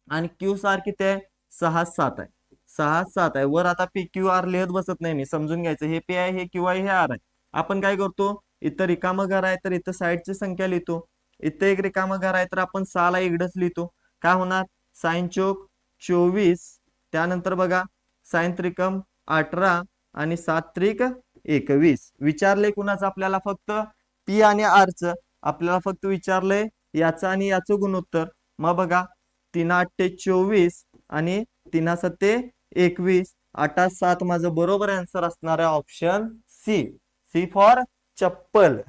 आणि क्यू आर किती आहे 6 7 आहे. 6 7 आहे वर. आता पी क्यू आर लिहत बसत नाही मी, समजून घ्यायचं हे पी आहे हे क्यू आहे हे आर आहे. आपण काय करतो इथं रिकामं घर आहे तर इथं साईडची संख्या लिहितो. इथं एक रिकामं घर आहे तर आपण 6ला इकडंच लिहितो. काय होणार साइन चौक 24 त्यानंतर बघा साइन त्रिकम 18 आणि 7 त्रिक 21. विचारले कुणाचं आपल्याला फक्त पी आणि आर च आपल्याला फक्त विचारलंय याचं आणि याचं गुणोत्तर. मग बघा 3 8 24 आणि 3 7 21 8 7 माझं बरोबर आन्सर असणार आहे ऑप्शन सी. सी फॉर चप्पल.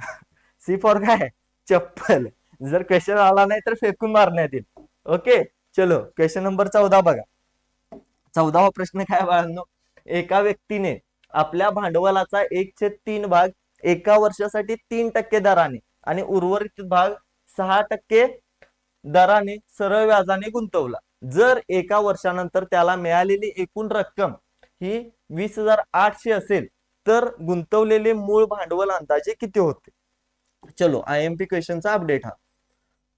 सी फॉर काय चप्पल. जर क्वेश्चन आला नाही तर फेकून मारण्यात येईल. ओके चलो क्वेश्चन नंबर 14 बघा. 14वा प्रश्न काय बाळांनो, एका व्यक्तीने आपल्या भांडवलाचा 1/3 भाग एका वर्षासाठी 3% दराने आणि उर्वरित भाग 6% दराने सरळ व्याजाने गुंतवला. जर एका वर्षानंतर त्याला मिळालेली एकूण रक्कम ही 20,800 असेल तर गुंतवलेले मूळ भांडवल अंदाजे किती होते. चलो आयएमपी क्वेश्चनचा अपडेट हा.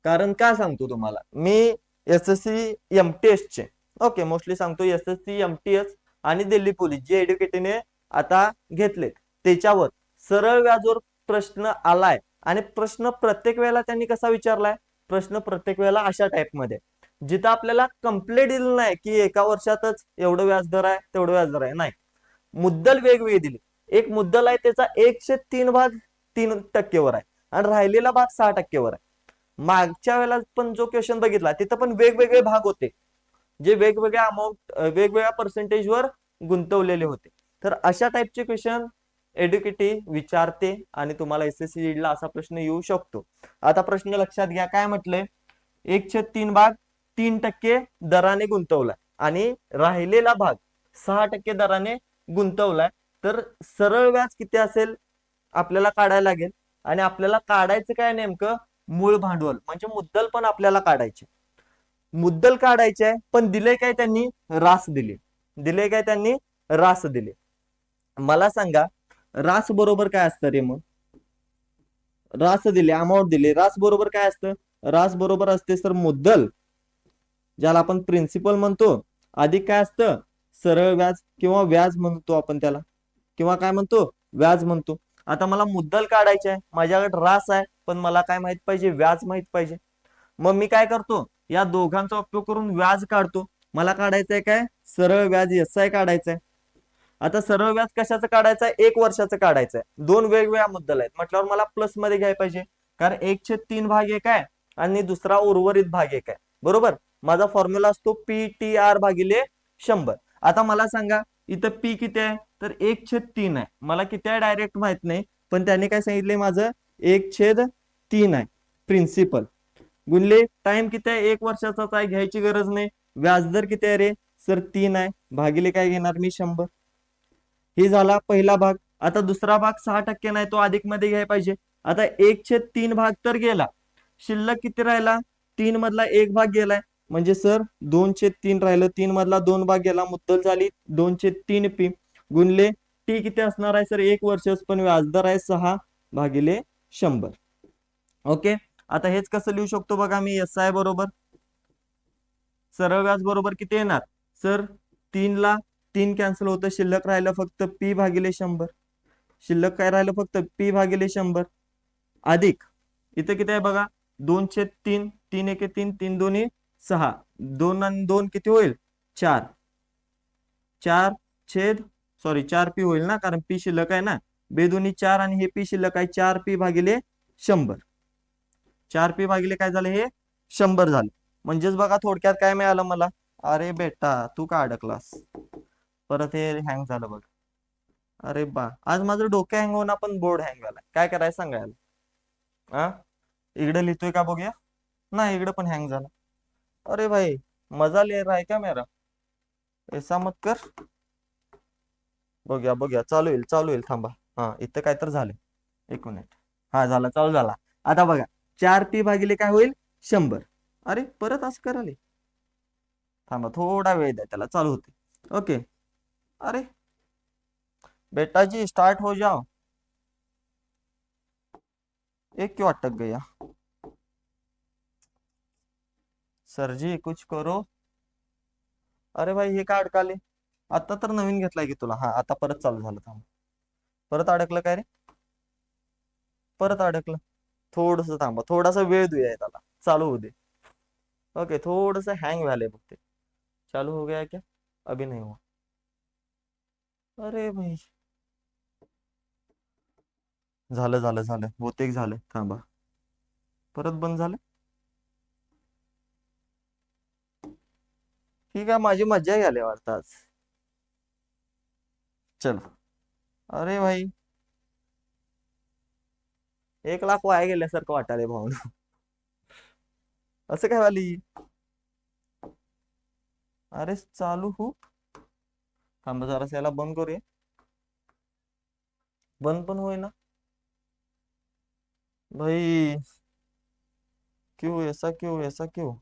कारण का सांगतो तुम्हाला मी एसएससी एमटीएस चे ओके मोस्टली सांगतो एसएससी एमटीएस आणि दिल्ली पोलीस जे एड्युकेटीने आता घेतले त्याच्यावर सरळ व्याजवर प्रश्न आलाय आणि प्रश्न प्रत्येक वेळेला त्यांनी कसा विचारलाय, प्रश्न प्रत्येक वेळेला अशा टाइप मध्ये जिथं आपल्याला कंप्लीट दिलं नाही की एका वर्षातच एवढं व्याजदर आहे तेवढं व्याजदर आहे, नाही मुद्दल वेगवेगळी दिली. एक मुद्दल आहे त्याचा 1/3 भाग 3% आहे आणि राहिलेला भाग 6% वर आहे. मागच्या वेळेला पण जो क्वेश्चन बघितला तिथं पण वेगवेगळे भाग होते जे वेगवेगळ्या अमाऊंट वेगवेगळ्या पर्सेंटेजवर गुंतवलेले होते. तर अशा टाइपचे क्वेश्चन एड्युकेटिव्ह विचारते आणि तुम्हाला एसएससी ला असा प्रश्न येऊ शकतो. आता प्रश्न लक्षात घ्या काय म्हटलंय 1/3 भाग 3% दराने गुंतवलाय आणि राहिलेला भाग 6% दराने गुंतवलाय. तर सरळ व्याज किती असेल आपल्याला काढायला लागेल आणि आपल्याला काढायचं काय नेमकं मूळ भांडवल म्हणजे मुद्दल पण आपल्याला काढायचे. मुद्दल काढायचे आहे पण दिले काय त्यांनी रास दिले. दिले काय त्यांनी रास दिले. मला सांगा रास बरोबर काय असतं रे. मग रास दिले अमाऊंट दिले रास बरोबर काय असतं. रास बरोबर असते सर मुद्दल ज्याला आपण प्रिन्सिपल म्हणतो अधिक काय असतं सरळ व्याज किंवा व्याज म्हणतो आपण त्याला किंवा काय म्हणतो व्याज म्हणतो. आता मला मुद्दल काढायचे आहे माझ्याकडे रास आहे पण मला काय माहित पाहिजे व्याज माहित पाहिजे. मग मी काय करतो या दोघांचा उपयोग करून व्याज काढतो. मला काढायचंय काय सरळ व्याज एसआय काढायचंय. आता सरळ व्याज कशाचं काढायचंय 1 वर्षाचं काढायचंय. दोन वेगवेगळ्या मुद्दल आहेत म्हटल्यावर मला प्लस मध्ये घ्यायला पाहिजे कारण 1/3 भाग एक आहे आणि दुसरा उर्वरित भाग एक आहे बरोबर. माझा फॉर्म्युला असतो PTR भागिले 100. आता मला सांगा इथं पी किती आहे, तर 1/3 आहे. मला किती आहे डायरेक्ट माहित नाही, पण त्याने काय सांगितले माझं 1/3 आहे प्रिन्सिपल, गुणले टाइम किती आहे, 1 वर्षाचाच आहे, घ्यायची गरज नाही. व्याजदर किती आहे रे सर, 3 आहे, भागिले काय घेणार मी 100. हे झाला पहिला भाग. आता दुसरा भाग 6% नाही, तो अधिक मध्ये घ्यायला पाहिजे. आता 1/3 भाग तर गेला, शिल्लक किती राहिला, 3 मधला 1 भाग गेलाय, म्हणजे सर 2/3 राहिलं, 3 मधला 2 भाग गेला, मुद्दल झाली 2/3 पी, गुणले टी किती असणार आहे सर, 1 वर्ष, पण व्याजदर आहे 6/100. ओके, आता हेच कसं लिहू शकतो बघा मी, SI बरोबर सरळ व्याज बरोबर किती येणार सर, 3 ला 3 कॅन्सल होतं, शिल्लक राहिलं फक्त P/100. शिल्लक काय राहिलं फक्त P/100 अधिक इथे किती आहे बघा, 2/3, 3 1 3, 3 2 6, 2 आणि 2 किती होईल 4, 4 P होईल ना, कारण P शिल्लक आहे ना, बेदोनी 4 आणि हे P शिल्लक आहे, 4P/100. 4P भागिले काय झालं, हे 100 झालं. म्हणजेच बघा थोडक्यात काय मिळालं मला, अरे बेटा तू का अडकलास, परत हे हँग झालं बघ. अरे बा, आज माझं डोकं हँग होऊन आपण बोर्ड हँग झाला, काय करायचं सांगायला. हा, इकडे लिहितोय का बघूया, नाही इकडे पण हँग झाला. अरे भाई मजा ले रहा है क्या मेरा, ऐसा मत कर. बघूया बघूया, चालू येईल चालू येईल, थांबा. हा इथं काय तर झालं, 1 मिनिट. हा झाला, चालू झाला. आता बघा 4P भागिले काय होईल 100. अरे परत असं कराले, थांबा थोडा वेळ द्या त्याला, चालू होते. ओके, अरे बेटा जी स्टार्ट हो जाओ, एक क्यों अटक गया सर जी, कुछ करो. अरे भाई हे काय अडकाले, आता तर नवीन घेतलाय की तुला. हा आता परत चालू झालं, थांब. परत अडकलं काय रे, परत अडकलं. थोडस थांबा, थोडासा वेळ देऊया त्याला, चालू होऊ दे. ओके, थोडस हँग झालंय बघते, चालू हो गया क्या, अभी नहीं हुआ. अरे भाई, झालं झालं झालं, बहुतेक झालं, थांबा. परत बंद झालं. ठीक आहे, माझी मज्जा घ्यायला वाटतं आज. चलो, अरे भाई 1 लाख वाया गेल्यासारखं वाटायलंय भाऊ. असं काय वाली, अरे चालू हो, थांबा जरा याला बंद करूया, बंद पण होईना भाई, क्यों ऐसा, क्यों ऐसा क्यों.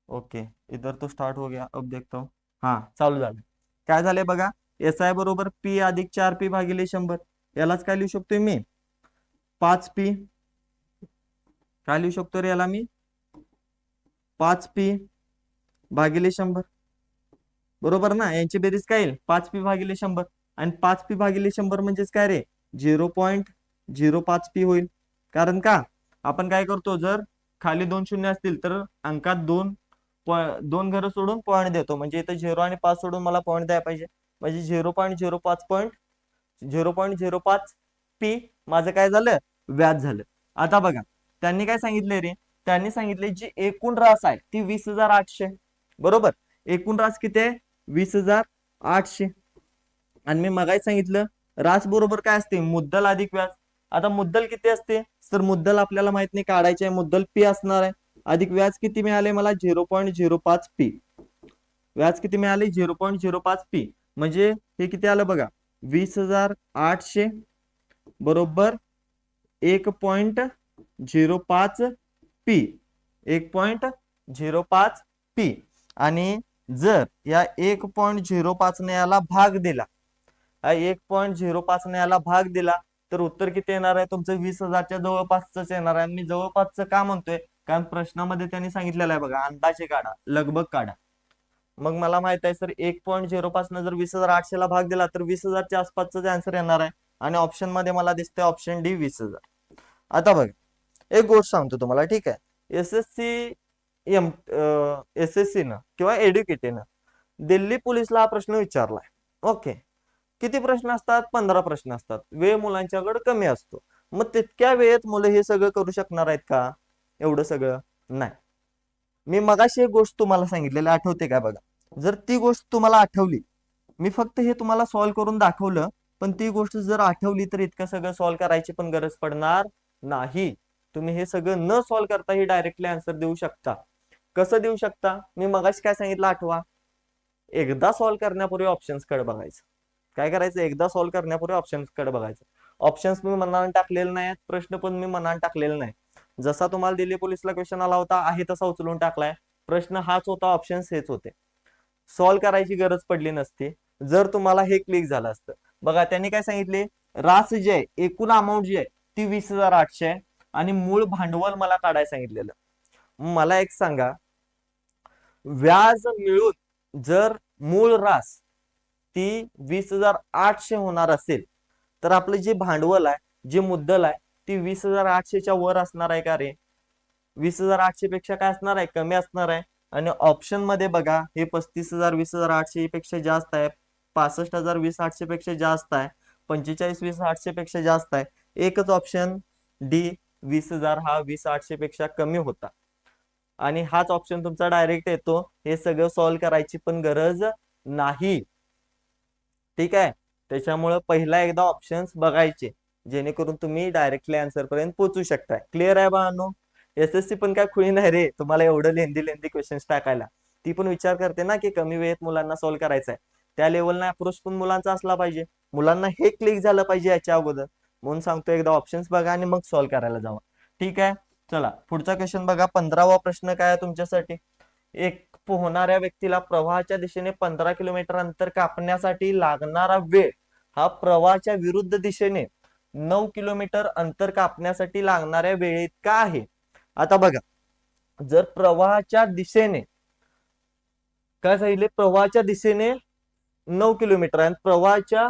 ओके, इधर तो स्टार्ट हो गया, अब देखता हूँ. हा चालू झालं. काय झालंय बघा, SI बरोबर P अधिक 4P/100. यालाच काय लिहू शकतोय मी, 5P. काय लिहू शकतो रे याला मी, 5P/100. बरोबर ना, यांची बेरीज काय येईल 5P/100, आणि 5P/100 म्हणजेच काय रे 0.05P होईल. कारण का आपण काय करतो, जर खाली 2 शून्य असतील तर अंकात 2 घरं सोडून पॉईंट देतो, म्हणजे इथे 0 आणि 5 सोडून मला पॉईंट द्यायला पाहिजे, म्हणजे 0.05 माझं काय झालं, व्याज झालं. आता बघा त्यांनी काय सांगितले रे, त्यांनी सांगितले जी एकूण रास आहे ती 20,800. बरोबर, एकूण रास किती आहे 20,800. आणि मी मगाच सांगितलं रास बरोबर काय असते, मुद्दल अधिक व्याज. आता मुद्दल किती असते तर, मुद्दल आपल्याला माहित नाही, काढायचे आहे, मुद्दल P असणार आहे, अधिक व्याज किती मिळाले मला 0.05P. व्याज किती मिळाले 0.05P, म्हणजे हे किती आलं बघा 20,800 बरोबर 1.05P, 1.05P. आणि जर या 1.05 ने याला भाग दिला, 1.05 ने याला भाग दिला, तर उत्तर किती येणार आहे तुमचं 20,000च्या जवळपासच येणार आहे. मी जवळपासच का म्हणतोय, कारण प्रश्नामध्ये त्यांनी सांगितलेलं आहे बघा, अंदाजे काढा, लगभग काढा. मग मला माहित आहे सर 1.05 न जर 20,800 ला भाग दिला तर 20,000च्या आसपासच आन्सर येणार आहे, आणि ऑप्शन मध्ये मला दिसते ऑप्शन डी 20,000. आता बघ एक गोष्ट सांगतो तुम्हाला, ठीक आहे, एसएससी न किंवा एड्युकेटेनं दिल्ली पोलीसला हा प्रश्न विचारलाय. ओके, किती प्रश्न असतात, 15 प्रश्न असतात, वेळ मुलांच्याकडे कमी असतो. मग तितक्या वेळेत मुलं हे सगळं करू शकणार आहेत का, एवढं सगळं नाही. मी मगाशी एक गोष्ट तुम्हाला सांगितलेली आठवते का बघा. जर ती गोष्ट तुम्हाला आठवली, मी फक्त हे तुम्हाला सॉल्व्ह करून दाखवलं, पण ती गोष्ट जर आठवली तर इतकं सगळं सॉल्व्ह करायची पण गरज पडणार नाही. तुम्ही हे सगळं न सॉल्व्ह करता ही डायरेक्टली आन्सर देऊ शकता. कसं देऊ शकता? मी मगाशी काय सांगितलं आठवा. एकदा सॉल्व्ह करण्यापूर्वी ऑप्शन्स कडे बघायचं. काय करायचं? एकदा सॉल्व्ह करण्यापूर्वी ऑप्शन्स कडे बघायचं. ऑप्शन्स मी मनाने टाकलेले नाहीत, प्रश्न पण मी मनाने टाकलेले नाही. जसा तुम्हाला दिल्ली पोलीसला क्वेश्चन आला होता आहे तसा उचलून टाकलाय. प्रश्न हाच होता, ऑप्शन्स हेच होते. सॉल्व्ह करायची गरज पडली नसती जर तुम्हाला हे क्लिक झालं असतं. बघा त्यांनी काय सांगितले, रास जे आहे एकूण अमाऊंट जी आहे ती 20,800 आहे आणि मूळ भांडवल मला काढायला सांगितलेलं. मला एक सांगा, व्याज मिळून जर मूळ रास ती 20,800 होणार असेल तर आपलं जे भांडवल आहे, जे मुद्दल आहे, ती 20,800च्या वर असणार आहे का रे? 20,800 पेक्षा काय असणार आहे? कमी असणार आहे. आणि ऑप्शन मध्ये बघा, हे 35,000 20,800 पेक्षा जास्त आहे, 65,000 20,800 पेक्षा जास्त आहे, 45 20,800 पेक्षा जास्त आहे. एकच ऑप्शन डी 20,000 हा 20,800 पेक्षा कमी होता. आणि हाच ऑप्शन तुमचा डायरेक्ट येतो. हे सगळं सॉल्व्ह करायची पण गरज नाही. ठीक आहे. त्याच्यामुळे पहिला एकदा ऑप्शन्स बघायचे, जेणेकरून तुम्ही डायरेक्टली आन्सर पर्यंत पोहोचू शकता. क्लिअर आहे बाळांनो? एसएससी पण काय खुळी नाही रे तुम्हाला एवढं लेंदी क्वेश्चन्स टाकायला. ती पण विचार करते ना की कमी वेळेत मुलांना सॉल्व्ह करायचं आहे. त्या लेवलला अप्रोच पण मुलांचा असला पाहिजे. मुलांना हे क्लिक झालं पाहिजे याच्या अगोदर. म्हणून सांगतो एकदा ऑप्शन्स बघा आणि मग सॉल्व्ह करायला जावा. ठीक आहे. चला पुढचा क्वेश्चन बघा. 15वा प्रश्न काय आहे तुमच्यासाठी. एक पोहणाऱ्या व्यक्तीला प्रवाहाच्या दिशेने 15 किलोमीटर अंतर कापण्यासाठी लागणारा वेळ हा प्रवाहाच्या विरुद्ध दिशेने 9 किलोमीटर अंतर कापण्यासाठी लागणाऱ्या वेळेत का आहे. आता बघा, जर प्रवाहाच्या दिशेने काय सांगितले, प्रवाहाच्या दिशेने 9 किलोमीटर आणि प्रवाहाच्या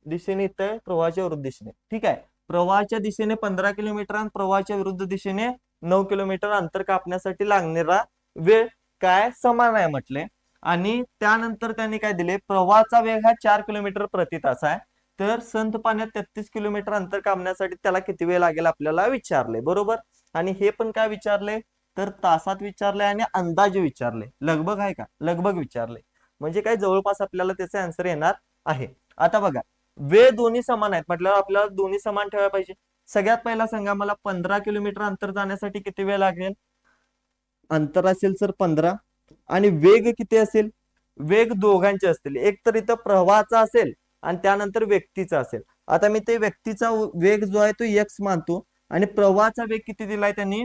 दिशेने इथं प्रवाहाच्या विरुद्ध दिशेने. ठीक आहे. प्रवाहाच्या दिशेने 15 किलोमीटर आणि प्रवाहाच्या विरुद्ध दिशेने 9 किलोमीटर अंतर कापण्यासाठी लागणारा वेळ काय समान आहे म्हटले. आणि त्यानंतर त्यांनी काय दिले, प्रवाहाचा वेग हा 4 किलोमीटर प्रति तास आहे. तर संथ पाण्यात 33 किलोमीटर अंतर कापण्यासाठी त्याला किती वेळ लागेल आपल्याला विचारले. बरोबर. आणि हे पण काय विचारले, तर तासात विचारले आणि अंदाजे विचारले. लगभग आहे का? लगभग विचारले. म्हणजे काय जवळपास आपल्याला त्याचे आन्सर येणार आहे. आता बघा, वेळ दोन्ही समान आहेत म्हटल्यावर आपल्याला दोन्ही समान ठेवायला पाहिजे. सगळ्यात पहिला सांगा मला, 15 किलोमीटर अंतर जाण्यासाठी किती वेळ लागेल. अंतर असेल सर 15 आणि वेग किती असेल. वेग दोघांचे असतील. एक तर इथं प्रवाहाचा असेल आणि त्यानंतर व्यक्तीचा असेल. आता मी ते व्यक्तीचा वेग जो आहे तो एक्स मानतो आणि प्रवाहाचा वेग किती दिलाय त्यांनी,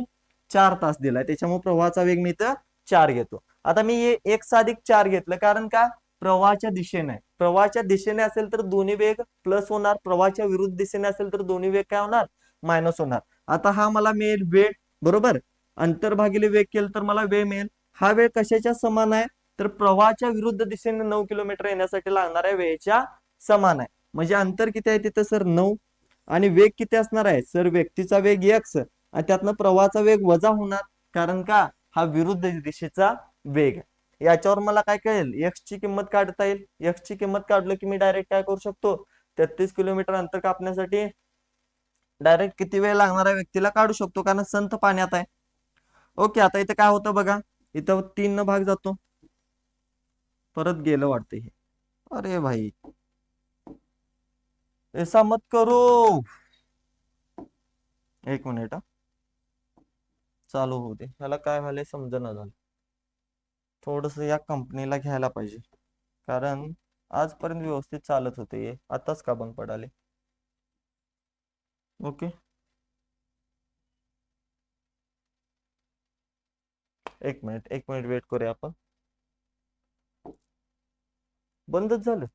4 तास दिलाय. त्याच्यामुळे प्रवाहाचा वेग मी इथं 4 घेतो. आता मी एक्स अधिक 4 घेतलं कारण का, प्रवाहाच्या दिशेने. प्रवाहाच्या दिशेने असेल तर दोन्ही वेग प्लस होणार, प्रवाहाच्या विरुद्ध दिशेने असेल तर दोन्ही वेग काय होणार, मायनस होणार. आता हा मला मिळेल वेळ. बरोबर. अंतर भागिले वेग केलं तर मला वेळ मिळेल. हा वेळ कशाच्या समान आहे, तर प्रवाहाच्या विरुद्ध दिशेने 9 किलोमीटर येण्यासाठी लागणाऱ्या वेळेच्या समान आहे. म्हणजे अंतर किती आहे तिथं सर, 9. आणि वेग किती असणार आहे सर, व्यक्तीचा वेग एक्स आणि त्यातनं प्रवाहाचा वेग वजा होणार, कारण का हा विरुद्ध दिशेचा वेग. याच्यावर मला काय कळेल, एक्स ची किंमत काढता येईल. एक्स ची किंमत काढलं की मी डायरेक्ट काय करू शकतो, 33 किलोमीटर अंतर कापण्यासाठी डायरेक्ट किती वेळ लागणार आहे व्यक्तीला काढू शकतो, कारण संथ पाण्यात आहे. ओके. आता इथं काय होतं बघा, इथं 3 न भाग जातो. परत गेलं वाटतं हे. अरे भाई ऐसा मत करो. एक मिनिट चालू होऊ दे. ह्याला काय झालंय समजणं झालं. थोडस या कंपनीला घ्यायला पाहिजे, कारण आजपर्यंत व्यवस्थित चालत होते, आताच का बंद पडाले. ओके. एक मिनिट वेट करूया आपण. बंदच झालं.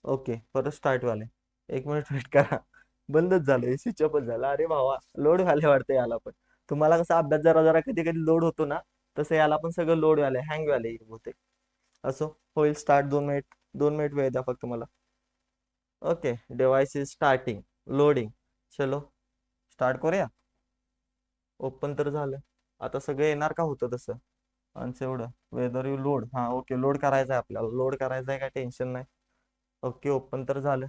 ओके परत स्टार्ट वाले. एक मिनिट वेट करा. बंदच झालं, स्विच ऑफच झालं. अरे भावा लोड व्हायला वाटतं याला पण. तुम्हाला कसा अभ्यास जरा जरा कधी कधी लोड होतो ना, तसं याला पण सगळं लोड व्हायला, हँग व्हायला होते. असो होईल स्टार्ट. 2 मिनिट, 2 मिनिट वेळ द्या फक्त मला. Okay device is starting loading. चलो स्टार्ट करूया. ओपन तर झालं. आता सगळं येणार का होतं तसं आमचं एवढं. वेदर यू लोड, हा ओके लोड करायचं आहे आपल्याला, लोड करायचं आहे, काय टेन्शन नाही. ओके ओपन तर झालं.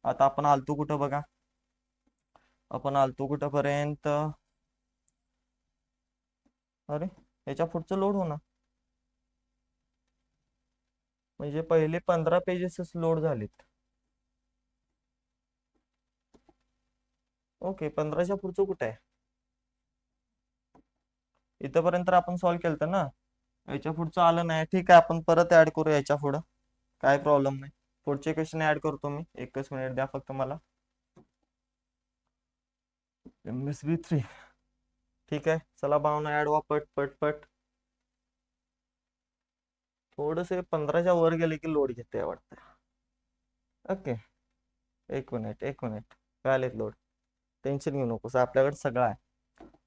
आता आपण आलतो कुठं बघा, आपण आलतो कुठपर्यंत? अरे याच्या पुढचं लोड होणार, म्हणजे पहिले 15 पेजेसच लोड झालेत. ओके, 15च्या पुढचं कुठं आहे? इथपर्यंत तर आपण सॉल्व्ह केलं ना. याच्या पुढचं आलं नाही, ठीक आहे, आपण परत ऍड करू याच्या पुढं, काय प्रॉब्लेम नाही. पुढचे क्वेश्चन ऍड करतो मी, एकच मिनिट द्या फक्त मला. MSB3, ठीक आहे, चला भावना ऍड व्हा पट पट पट. थोडंसे 15च्या वर गेले की लोड घेते वाटतं. ओके, एक मिनिट एक मिनिट, आलेत लोड, टेन्शन घेऊ नकोस, आपल्याकडे सगळं आहे.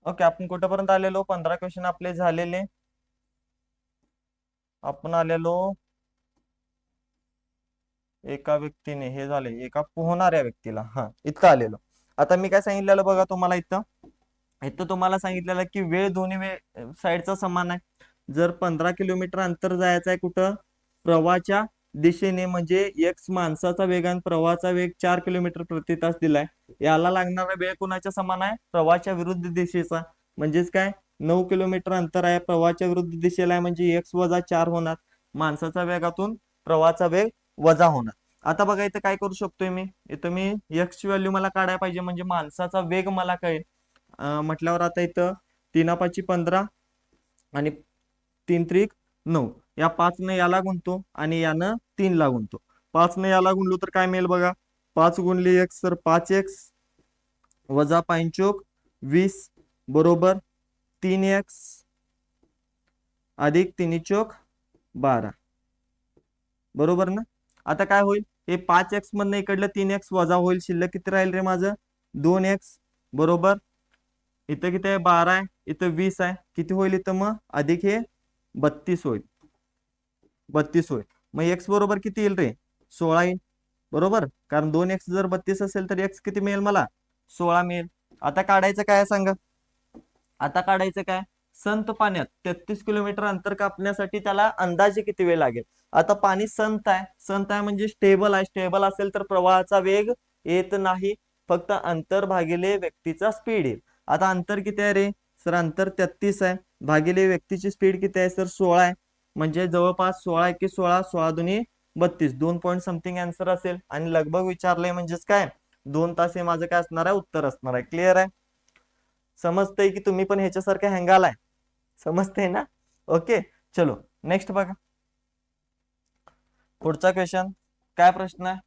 ओके, आपण कुठेपर्यंत आलेलो? 15 क्वेश्चन आपले झालेले. आपण आलेलो एका व्यक्तीने, हे झाले एका पोहणाऱ्या व्यक्तीला, हा इथं आलेलो. आता मी काय सांगितलेलं बघा तुम्हाला, इथं इथं तुम्हाला सांगितलेलं की वेळ दोन्ही वेळ साईडचा समान आहे. जर 15 किलोमीटर अंतर जायचं आहे कुठं? प्रवाहाच्या दिशेने, म्हणजे एक्स माणसाचा वेग आणि प्रवाहाचा वेग 4 किलोमीटर प्रति तास दिलाय. याला लागणारा वेळ कोणाच्या समान आहे? प्रवाहाच्या विरुद्ध दिशेचा. म्हणजेच काय, 9 किलोमीटर अंतर आहे, प्रवाहाच्या विरुद्ध दिशेला आहे, म्हणजे x - 4 होणार. माणसाचा वेगातून प्रवाहाचा वेग वजा होणार. आता बघा इथं काय करू शकतोय मी, इथं मी x ची व्हॅल्यू मला काढायला पाहिजे, म्हणजे माणसाचा वेग मला कळेल. म्हटल्यावर आता इथं 3×5 = 15 आणि 3×3 = 9. या 5 ने याला गुणतो आणि यानं 3 ला गुणतो. 5 ने याला गुणलो तर काय मिळेल बघा, 5 × x तर 5x वजा 5×4 = 20 बरोबर 3x अधिक 3×4 = 12 बरोबर ना. आता काय होईल, हे 5x मधनं इकडलं 3x वजा होईल, शिल्लक किती राहील रे माझं? 2x बरोबर. इथं किती आहे? 12 आहे, इथं 20 आहे, किती होईल इथं मग? अधिक हे 32 होईल, 32 होईल. मग x बरोबर किती येईल रे? 16 येईल बरोबर, कारण 2x जर 32 असेल तर x किती मिळेल मला? 16 मिळेल. आता काढायचं काय सांगा, आता काढायचं काय? संत पाण्यात 33 किलोमीटर अंतर कापण्यासाठी त्याला अंदाजे किती वेळ लागेल? आता पाणी संत आहे, संत आहे म्हणजे स्टेबल आहे, स्टेबल असेल तर प्रवाहाचा वेग येत नाही, फक्त अंतर भागिले व्यक्तीचा स्पीड येईल. आता अंतर किती आहे रे सर? अंतर 33 आहे, भागिले व्यक्तीची स्पीड किती आहे सर? 16 आहे, म्हणजे जवळपास 16×1 = 16, 16×2 = 32, 2 पॉईंट समथिंग आन्सर असेल. आणि लगभग विचारलंय म्हणजेच काय, 2 तास हे माझं काय असणार आहे? उत्तर असणार आहे. क्लिअर आहे? समजतंय की तुम्ही पण ह्याच्यासारखे हँगालाय? समजतंय ना? ओके, चलो नेक्स्ट बघा. पुढचा क्वेश्चन, काय प्रश्न आहे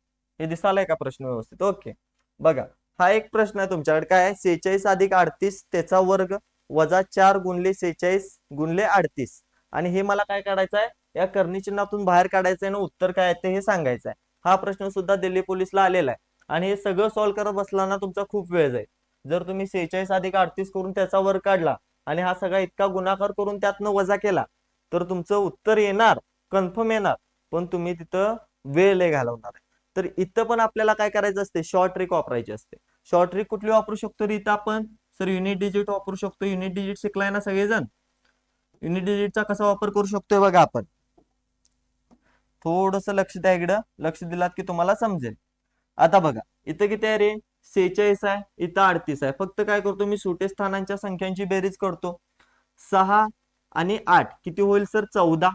हे दिसालाय का प्रश्न व्यवस्थित? ओके बघा, हा एक प्रश्न आहे तुमच्याकडे, काय आहे? 46 अधिक 38 त्याचा वर्ग वजा 4 × 46 × 38. आणि हे मला काय काढायचं आहे? या करणी चिन्हातून बाहेर काढायचं आहे ना, उत्तर काय आहे ते हे सांगायचं आहे. हा प्रश्न सुद्धा दिल्ली पोलीसला आलेला आहे, आणि हे सगळं सॉल्व्ह करत बसला ना तुमचा खूप वेळ जाईल. जर तुम्ही 46 अधिक 38 करून त्याचा वर्ग काढला आणि हा सगळा इतका गुणाकार करून त्यातनं वजा केला, तर तुमचं उत्तर येणार, कन्फर्म येणार, पण तुम्ही तिथं वेळ लय घालवणार आहे. तर इथं पण आपल्याला काय करायचं असते? शॉर्ट ट्रिक वापरायची असते. शॉर्ट ट्रिक कुठली वापरू शकतो रे इथं आपण? सर युनिट डिजिट वापरू शकतो. युनिट डिजिट शिकलाय ना सगळेजण? युनिट डिजिटचा कसा वापर करू शकतोय बघा आपण, थोडस लक्ष द्या इकडं, लक्ष दिलात की तुम्हाला समजेल. आता बघा इथं किती आहे रे? 46 आहे, इथं 38 आहे. फक्त काय करतो मी? सुटे स्थानांच्या संख्यांची बेरीज करतो. 6 आणि 8 किती होईल सर? 14.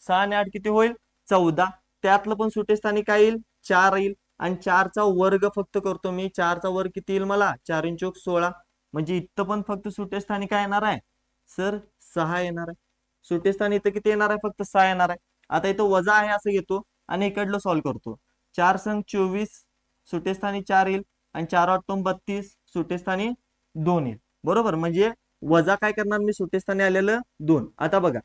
6 आणि 8 किती होईल? 14. त्यातलं पण सुटे स्थानी काय येईल? 4 येईल. आणि 4चा वर्ग फक्त करतो मी, 4चा वर्ग किती येईल मला? 4×4 = 16. म्हणजे इथं पण फक्त सुटे स्थानी काय येणार आहे सर? 6 येणार आहे. सुटे स्थानी इथं किती येणार आहे? फक्त 6 येणार आहे. आता इथं वजा आहे असं घेतो आणि इकडलं सॉल्व्ह करतो. 4×7 = 24, सुटे स्थानी 4 येईल, आणि 4×8 = 32, सुटे स्थानी 2 येईल बरोबर. म्हणजे वजा काय करणार मी? सुटे स्थानी आलेलं 2. आता बघा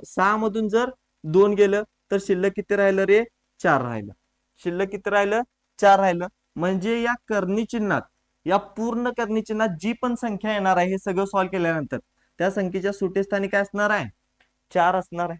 6 मधून जर 2 गेलं तर शिल्लक किती राहिलं रे? 4 राहिलं. शिल्लक किती राहिलं? 4 राहिलं. म्हणजे या करणी चिन्हात, या पूर्ण करणी चिन्हात जी पण संख्या येणार आहे, हे सगळं सॉल्व्ह केल्यानंतर त्या संख्येच्या सुटे स्थानी काय असणार आहे? 4 असणार आहे.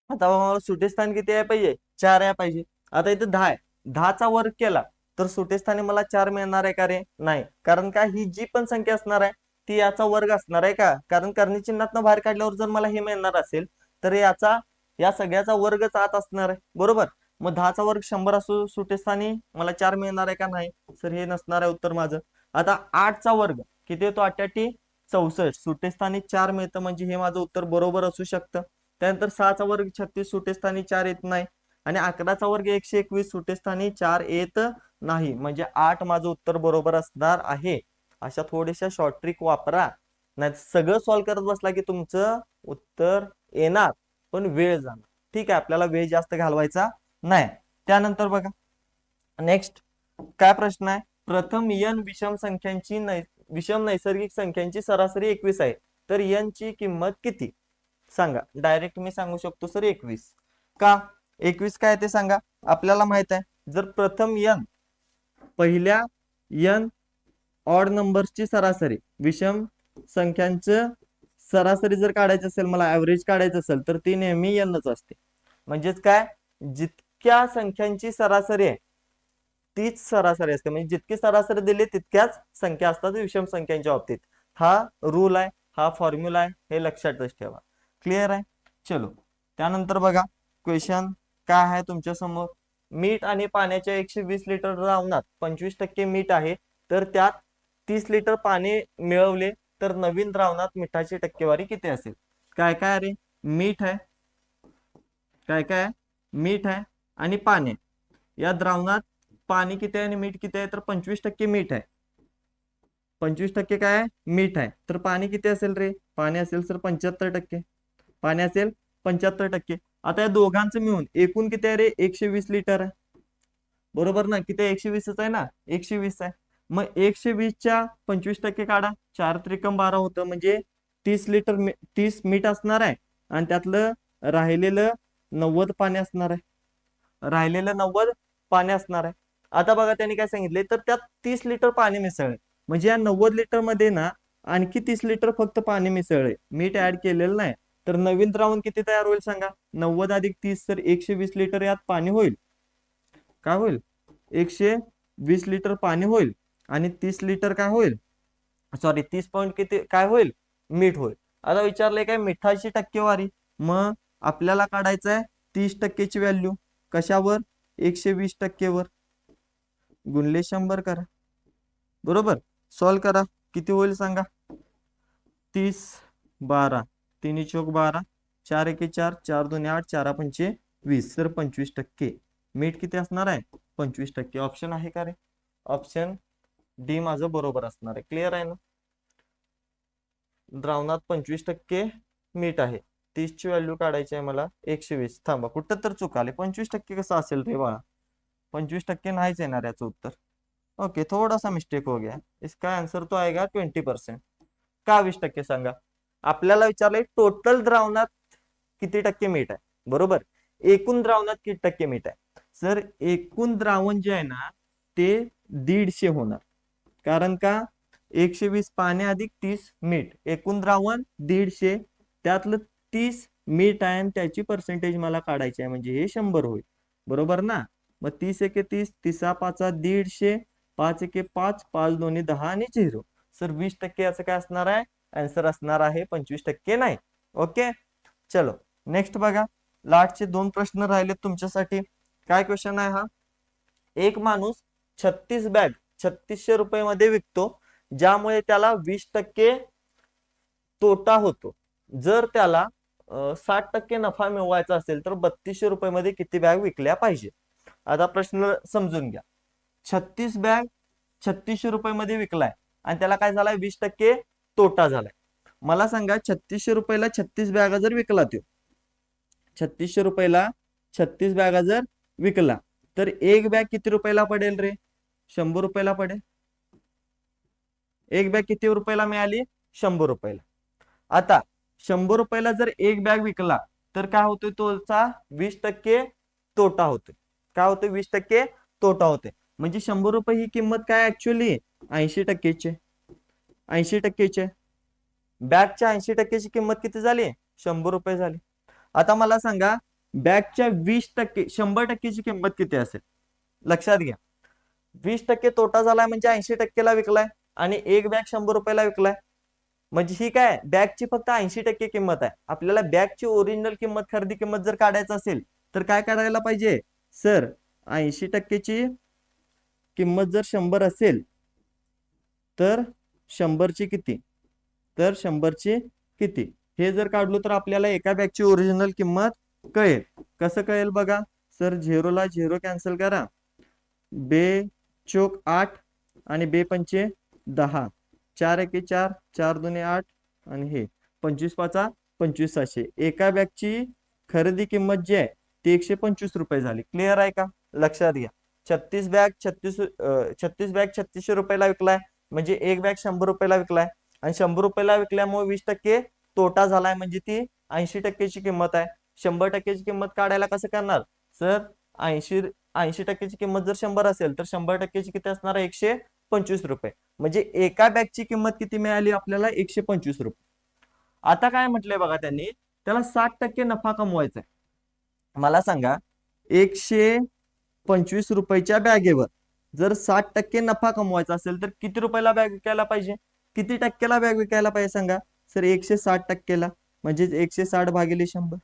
आता सुटे स्थान किती आहे पाहिजे? 4 आहे पाहिजे. आता इथे 10 आहे, 10चा वर्ग केला तर सुटे स्थानी मला 4 मिळणार आहे का रे? नाही, कारण का ही जी पण संख्या असणार आहे ती याचा वर्ग असणार आहे का? कारण करणी चिन्हातनं बाहेर काढल्यावर जर मला हे मिळणार असेल तर याचा, या सगळ्याचा वर्गच आत असणार आहे बरोबर. मग 10चा वर्ग 100 असो, सुटे स्थानी मला 4 मिळणार आहे का? नाही सर, हे नसणार आहे उत्तर माझं. आता 8चा वर्ग किती येतो? 8 64, सुट्टेस्थानी 4 मिळतं, म्हणजे हे माझं उत्तर बरोबर असू शकतं. त्यानंतर 6चा वर्ग 36, सुट्टेस्थानी 4 येत नाही. आणि 11चा वर्ग 121, सुट्टेस्थानी 4 येत नाही, म्हणजे 8 माझं उत्तर बरोबर असणार आहे. अशा थोड्याशा शॉर्ट ट्रिक वापरा, नाही सगळं सॉल्व्ह करत बसला की तुमचं उत्तर येणार पण वेळ जाणार. ठीक आहे, आपल्याला वेळ जास्त घालवायचा नाही. त्यानंतर बघा नेक्स्ट काय प्रश्न आहे? प्रथम n विषम नैसर्गिक संख्यांची सरासरी 21 आहे, तर n ची किंमत किती? सांगा. डायरेक्ट मी सांगू शकतो सर 21. का 21 काय ते सांगा. आपल्याला माहित आहे जर प्रथम n पहिल्या n ऑड नंबर्सची सरासरी, विषम संख्यांचं सरासरी जर काढायचं असेल, मला ऍव्हरेज काढायचं असेल, तर ती नेहमी nच असते. म्हणजेच काय, जितक्या संख्यांची सरासरी आहे तीच सरासरी असते, म्हणजे जितकी सरासरी दिली तितक्याच संख्या असतात विषम संख्यांच्या बाबतीत. हा रूल आहे, हा फॉर्म्युला आहे, हे लक्षातच ठेवा. क्लिअर आहे? चलो त्यानंतर बघा क्वेश्चन काय आहे तुमच्या समोर. मीठ आणि पाण्याच्या 120 लिटर द्रावणात 25% मीठ आहे, तर त्यात 30 लिटर पाणी मिळवले तर नवीन द्रावणात मिठाची टक्केवारी किती असेल? काय काय रे? मीठ आहे, काय काय? मीठ आहे आणि पाणी. या द्रावणात पाणी किती आहे आणि मीठ किती आहे? तर 25% मीठ आहे, 25% काय आहे? मीठ आहे. तर पाणी किती असेल रे? पाणी असेल सर 75%. पाणी असेल 75%. आता या दोघांचं मिळून एकूण किती आहे रे? 120 लिटर आहे, बरोबर ना? किती? 120च आहे ना, 120 आहे. मग 120च्या 25% काढा, 4 त्रिकम 12 होतं, म्हणजे 30 लिटर 30 मीठ असणार आहे आणि त्यातलं राहिलेलं 90 पाणी असणार आहे, राहिलेलं 90 पाणी असणार आहे. आता बघा त्यांनी काय सांगितले, तर त्यात 30 लिटर पाणी मिसळले, म्हणजे या 90 लिटर मध्ये ना आणखी 30 लिटर फक्त पाणी मिसळले, मीठ ऍड केलेलं नाही. तर नवीन द्रावण किती तयार होईल सांगा? 90 अधिक 30, तर 120 लिटर यात पाणी होईल. काय होईल? 120 लिटर पाणी होईल आणि 30 लिटर काय होईल? सॉरी 30 पॉईंट किती काय होईल? मीठ होईल. आता विचारलंय काय मिठाची टक्केवारी, मग आपल्याला काढायचं आहे 30%ची व्हॅल्यू. कशावर? 120% वर. गुणले 100 करा, बरोबर. सॉल्व करा, किती होईल सांगा? 30 12 3 चौक 12, 4 1 4, 4 2 8, 4 5 20, तर 25%. मीठ किती असणार आहे? 25%. ऑप्शन आहे का रे? ऑप्शन डी माझं बरोबर असणार आहे. क्लिअर आहे ना? द्रावणात 25% मीठ आहे, 30 ची व्हॅल्यू काढायची आहे मला 120. थांबा, कुठं तर चूक आली. 25% कसं असेल रे बाळा? 25% नाहीच येणार याचं उत्तर. ओके, थोड़ा सा मिस्टेक हो गया. इसका आंसर तो आएगा 20%. का 20% सांगा? आपल्याला विचारलंय टोटल द्रावणात किती टक्के मीठ आहे, बरोबर. एकूण द्रावणात किती टक्के मीठ आहे? सर एकूण द्रावण जे आहे ना ते 150 होणार, कारण का 120 पाणी अधिक 30 मीठ, एकूण द्रावण 150, त्यातलं 30 मीठ आहे आणि त्याची पर्सेंटेज मला काढायची आहे, म्हणजे हे 100 होईल, बरोबर ना. मग 30 एके 30, 30 5 150, 5 एके 5, 5 दोन्ही 10 आणि 0. सर 20% याचं काय असणार आहे? आन्सर असणार आहे, 25% नाही. ओके, चलो नेक्स्ट बघा. लास्टचे 2 प्रश्न राहिलेत तुमच्यासाठी. काय क्वेश्चन आहे हा? एक माणूस 36 बॅग 3600 रुपये मध्ये विकतो, ज्यामुळे त्याला 20% तोटा होतो. जर त्याला 60% नफा मिळवायचा असेल तर 3200 रुपये मध्ये किती बॅग विकल्या पाहिजे? आता प्रश्न समजून घ्या. 36 बॅग 3600 रुपये मध्ये विकलाय आणि त्याला काय झालाय? 20% तोटा झालाय. मला सांगा 3600 रुपयाला 36 बॅगा जर विकला, तो 3600 रुपयाला 36 बॅगा जर विकला, तर एक बॅग किती रुपयाला पडेल रे? 100 रुपयाला पडेल. एक बॅग किती रुपयाला मिळाली? 100 रुपयाला. आता 100 रुपयाला जर एक बॅग विकला तर काय होतोय? तोचा 20% तोटा होतोय. काय होतोय? 20% तोटा होते. म्हणजे 100 रुपये ही किंमत काय ऍक्च्युअली 80%ची, 80%ची. बॅगच्या 80%ची किंमत किती झाली? 100 रुपये झाली. आता मला सांगा बॅगच्या 20%, 100%ची किंमत किती असेल? लक्षात घ्या, 20% तोटा झालाय म्हणजे 80%ला विकलाय आणि एक बॅग 100 रुपयाला विकलाय, म्हणजे ही काय बॅगची फक्त 80% किंमत आहे. आपल्याला बॅगची ओरिजिनल किंमत, खरेदी किंमत जर काढायचं असेल तर काय काढायला पाहिजे सर? 80%ची किंमत जर 100 असेल तर 100ची किती, तर 100ची किती, हे जर काढलो तर आपल्याला एका बॅगची ओरिजिनल किंमत कळेल. कसं कळेल बघा सर, झिरोला झिरो कॅन्सल करा, बे चोक 8 आणि बे पंचे 10, 4 एके 4, 4 दुने 8 आणि हे 25 पाचा 25,600. एका बॅगची खरेदी किंमत जी आहे ती 125 रुपये झाली. क्लिअर आहे का? लक्षात घ्या. 36 बॅग 3600 रुपयाला विकलाय, म्हणजे एक बॅग 100 रुपयाला विकलाय आणि 100 रुपयाला विकल्यामुळे 20% तोटा झालाय, म्हणजे ती 80%ची किंमत आहे. 100%ची किंमत काढायला कसं करणार सर, 80% किंमत जर 100 असेल तर 100%ची किती असणार आहे, 125 रुपये. म्हणजे एका बॅगची किंमत किती मिळाली आपल्याला, 125 रुपये. आता काय म्हटलंय बघा त्यांनी, त्याला 60% नफा कमवायचा आहे. मला सांगा, 125 रुपयाच्या बॅगेवर जर 60% नफा कमवायचा असेल तर किती रुपयाला बॅग विकायला पाहिजे, किती टक्क्याला बॅग विकायला पाहिजे सांगा सर, 160%ला, म्हणजे 160 भागिले 100.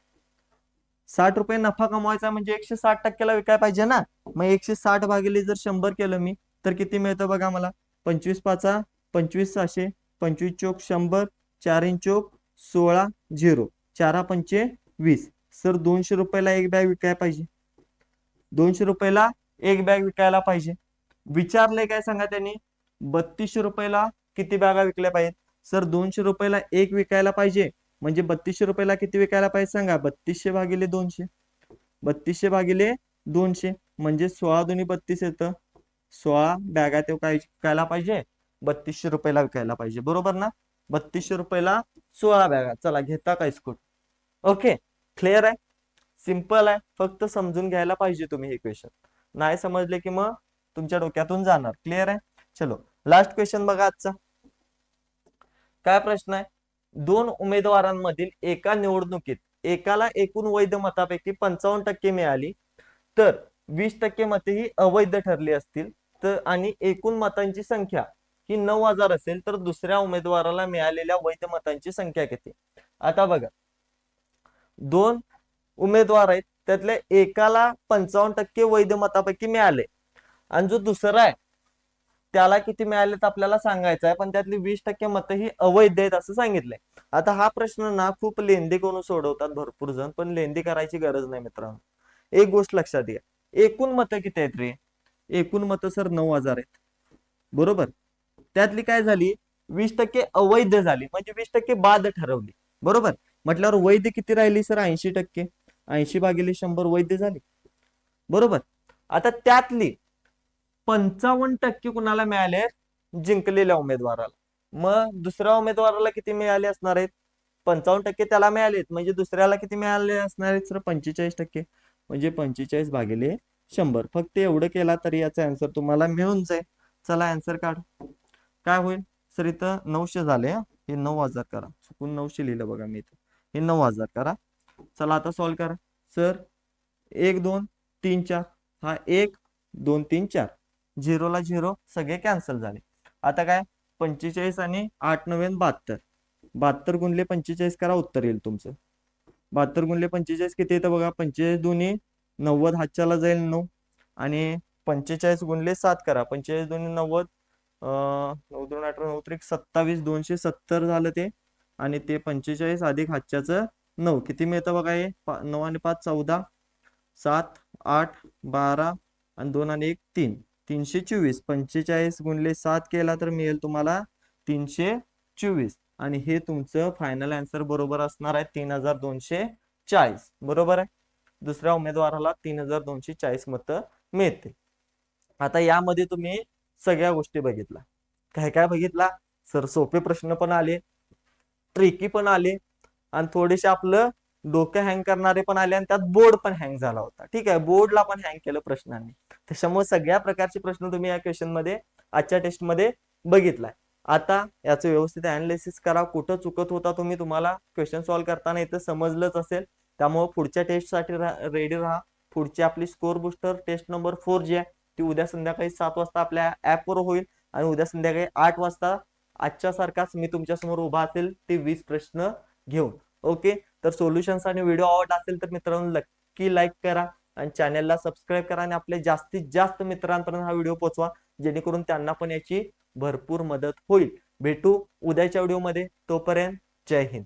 60 रुपये नफा कमवायचा म्हणजे 160%ला विकायला पाहिजे ना. मग 160 भागिले जर 100 केलं मी तर किती मिळतं बघा मला, 25 पाचा 25,600, 25 चोक 100, 4 चोक 16, 0, 4 पंचे 20. सर 200 रुपयाला एक बॅग विकायला पाहिजे, 200 रुपयाला एक बॅग विकायला पाहिजे. विचारले काय सांगा त्यांनी, 3200 रुपयाला किती बॅगा विकल्या पाहिजेत. सर 200 रुपयाला एक विकायला पाहिजे, म्हणजे 3200 रुपयाला किती विकायला पाहिजे सांगा, 3200 भागिले 200, 3200 भागिले 200 म्हणजे 16 दुनी 32 येतं. 16 बॅगा ते काय विकायला पाहिजे, 3200 रुपयाला विकायला पाहिजे, बरोबर ना. 3200 रुपयाला 16 बॅगा. चला घेता काय स्कूट. ओके, क्लिअर आहे, सिंपल आहे, फक्त समजून घ्यायला पाहिजे तुम्ही हे क्वेश्चन. नाही समजले की मग तुमच्या डोक्यातून जाणार. क्लिअर आहे. चलो लास्ट क्वेश्चन बघा आजचा. काय प्रश्न आहे, दोन उमेदवारांमधील एका निवडणुकीत एकाला एकूण वैध मतापैकी 55% मिळाली तर 20% मते ही अवैध ठरली असतील, तर आणि एकूण मतांची संख्या ही 9,000 असेल तर दुसऱ्या उमेदवाराला मिळालेल्या वैध मतांची संख्या किती. आता बघा, दोन उमेदवार आहेत, त्यातल्या एकाला 55% वैध मतापैकी मिळाले आणि जो दुसरा आहे त्याला किती मिळालेत आपल्याला सांगायचं आहे, पण त्यातली 20% मतं ही अवैध आहेत असं सांगितलंय. आता हा प्रश्न ना खूप लेंदी करून सोडवतात भरपूर जण, पण लेंदी करायची गरज नाही मित्रांनो. एक गोष्ट लक्षात घ्या, एकूण मतं किती आहेत रे, एकूण मतं सर 9,000 आहेत, बरोबर. त्यातली काय झाली, 20% अवैध झाली, म्हणजे 20% बाद ठरवली, बरोबर. म्हटल्यावर वैध किती राहिली सर, 80%. 80 भागिले 100 वैध झाली, बरोबर. आता त्यातली 55% कुणाला मिळाले, जिंकलेल्या उमेदवाराला. मग दुसऱ्या उमेदवाराला किती मिळाले असणार आहेत, 55% त्याला मिळालेत, म्हणजे दुसऱ्याला किती मिळाले असणार आहेत सर, 45%. म्हणजे 45 भागिले 100. फक्त एवढं केला तरी याचा आन्सर तुम्हाला मिळून जाईल. चला आन्सर काढ, काय होईल सर, इथं 900 झाले, हे 9,000 करा, चुकून 900 लिहिलं बघा मी इथं, हे 9,000 करा. चला आता सॉल्व करा सर, 1 2 3 4, हा 1 2 3 4, झिरोला झिरो सगळे कॅन्सल झाले. आता काय, 45 आणि 8 9 72, 72 गुणले 45 करा, उत्तर येईल तुमचं. 72 गुणले 45 किती येतं बघा, 45 दोन्ही 90, हातच्याला जाईल 9 आणि 45 गुणले 7 करा, 45 दोन्ही 90, 9 2 18 9 3 27, 270 झालं ते, आणि ते 45 अधिक हातच्याचं 9 किती मिळतं बघा, हे 9 आणि 5 14, 7 8 12 आणि 2 आणि 1 3, 324. 45 गुणले 7 केला तर मिळेल तुम्हाला 324, आणि हे तुमचं फायनल आन्सर बरोबर असणार आहे, 3240. बरोबर आहे, दुसऱ्या उमेदवाराला 3240 मतं मिळते. आता यामध्ये तुम्ही सगळ्या गोष्टी बघितला, काय काय बघितला सर, सोपे प्रश्न पण आले, ट्रिकी पण आले, आणि थोडेसे आपलं डोकं हँग करणारे पण आले, आणि त्यात बोर्ड पण हँग झाला होता. ठीक आहे, बोर्डला पण हँग केलं प्रश्नांनी. त्याच्यामुळे सगळ्या प्रकारचे प्रश्न तुम्ही या क्वेश्चन मध्ये आजच्या टेस्ट मध्ये बघितलाय. आता याचं व्यवस्थित अनालिसिस करा, कुठं चुकत होता तुम्ही, तुम्हाला क्वेश्चन सॉल्व्ह करताना इथं समजलंच असेल. त्यामुळे पुढच्या टेस्ट साठी रेडी राहा. पुढची आपली स्कोर बुस्टर टेस्ट नंबर 4 जी आहे ती उद्या संध्याकाळी 7 वाजता आपल्या ऍपवर होईल, आणि उद्या संध्याकाळी 8 वाजता आजच्या सारखाच मी तुमच्या समोर उभा असेल ते 20 प्रश्न घेऊन. ओके, तर सोल्युशन्स आणि व्हिडिओ आवडला असेल तर मित्रांनो नक्की लाईक करा आणि चॅनलला सबस्क्राईब करा, आणि आपल्या जास्तीत जास्त मित्रांपर्यंत हा व्हिडिओ पोहोचवा, जेणेकरून त्यांना पण याची भरपूर मदत होईल. भेटू उद्याच्या व्हिडिओमध्ये. तोपर्यंत जय हिंद.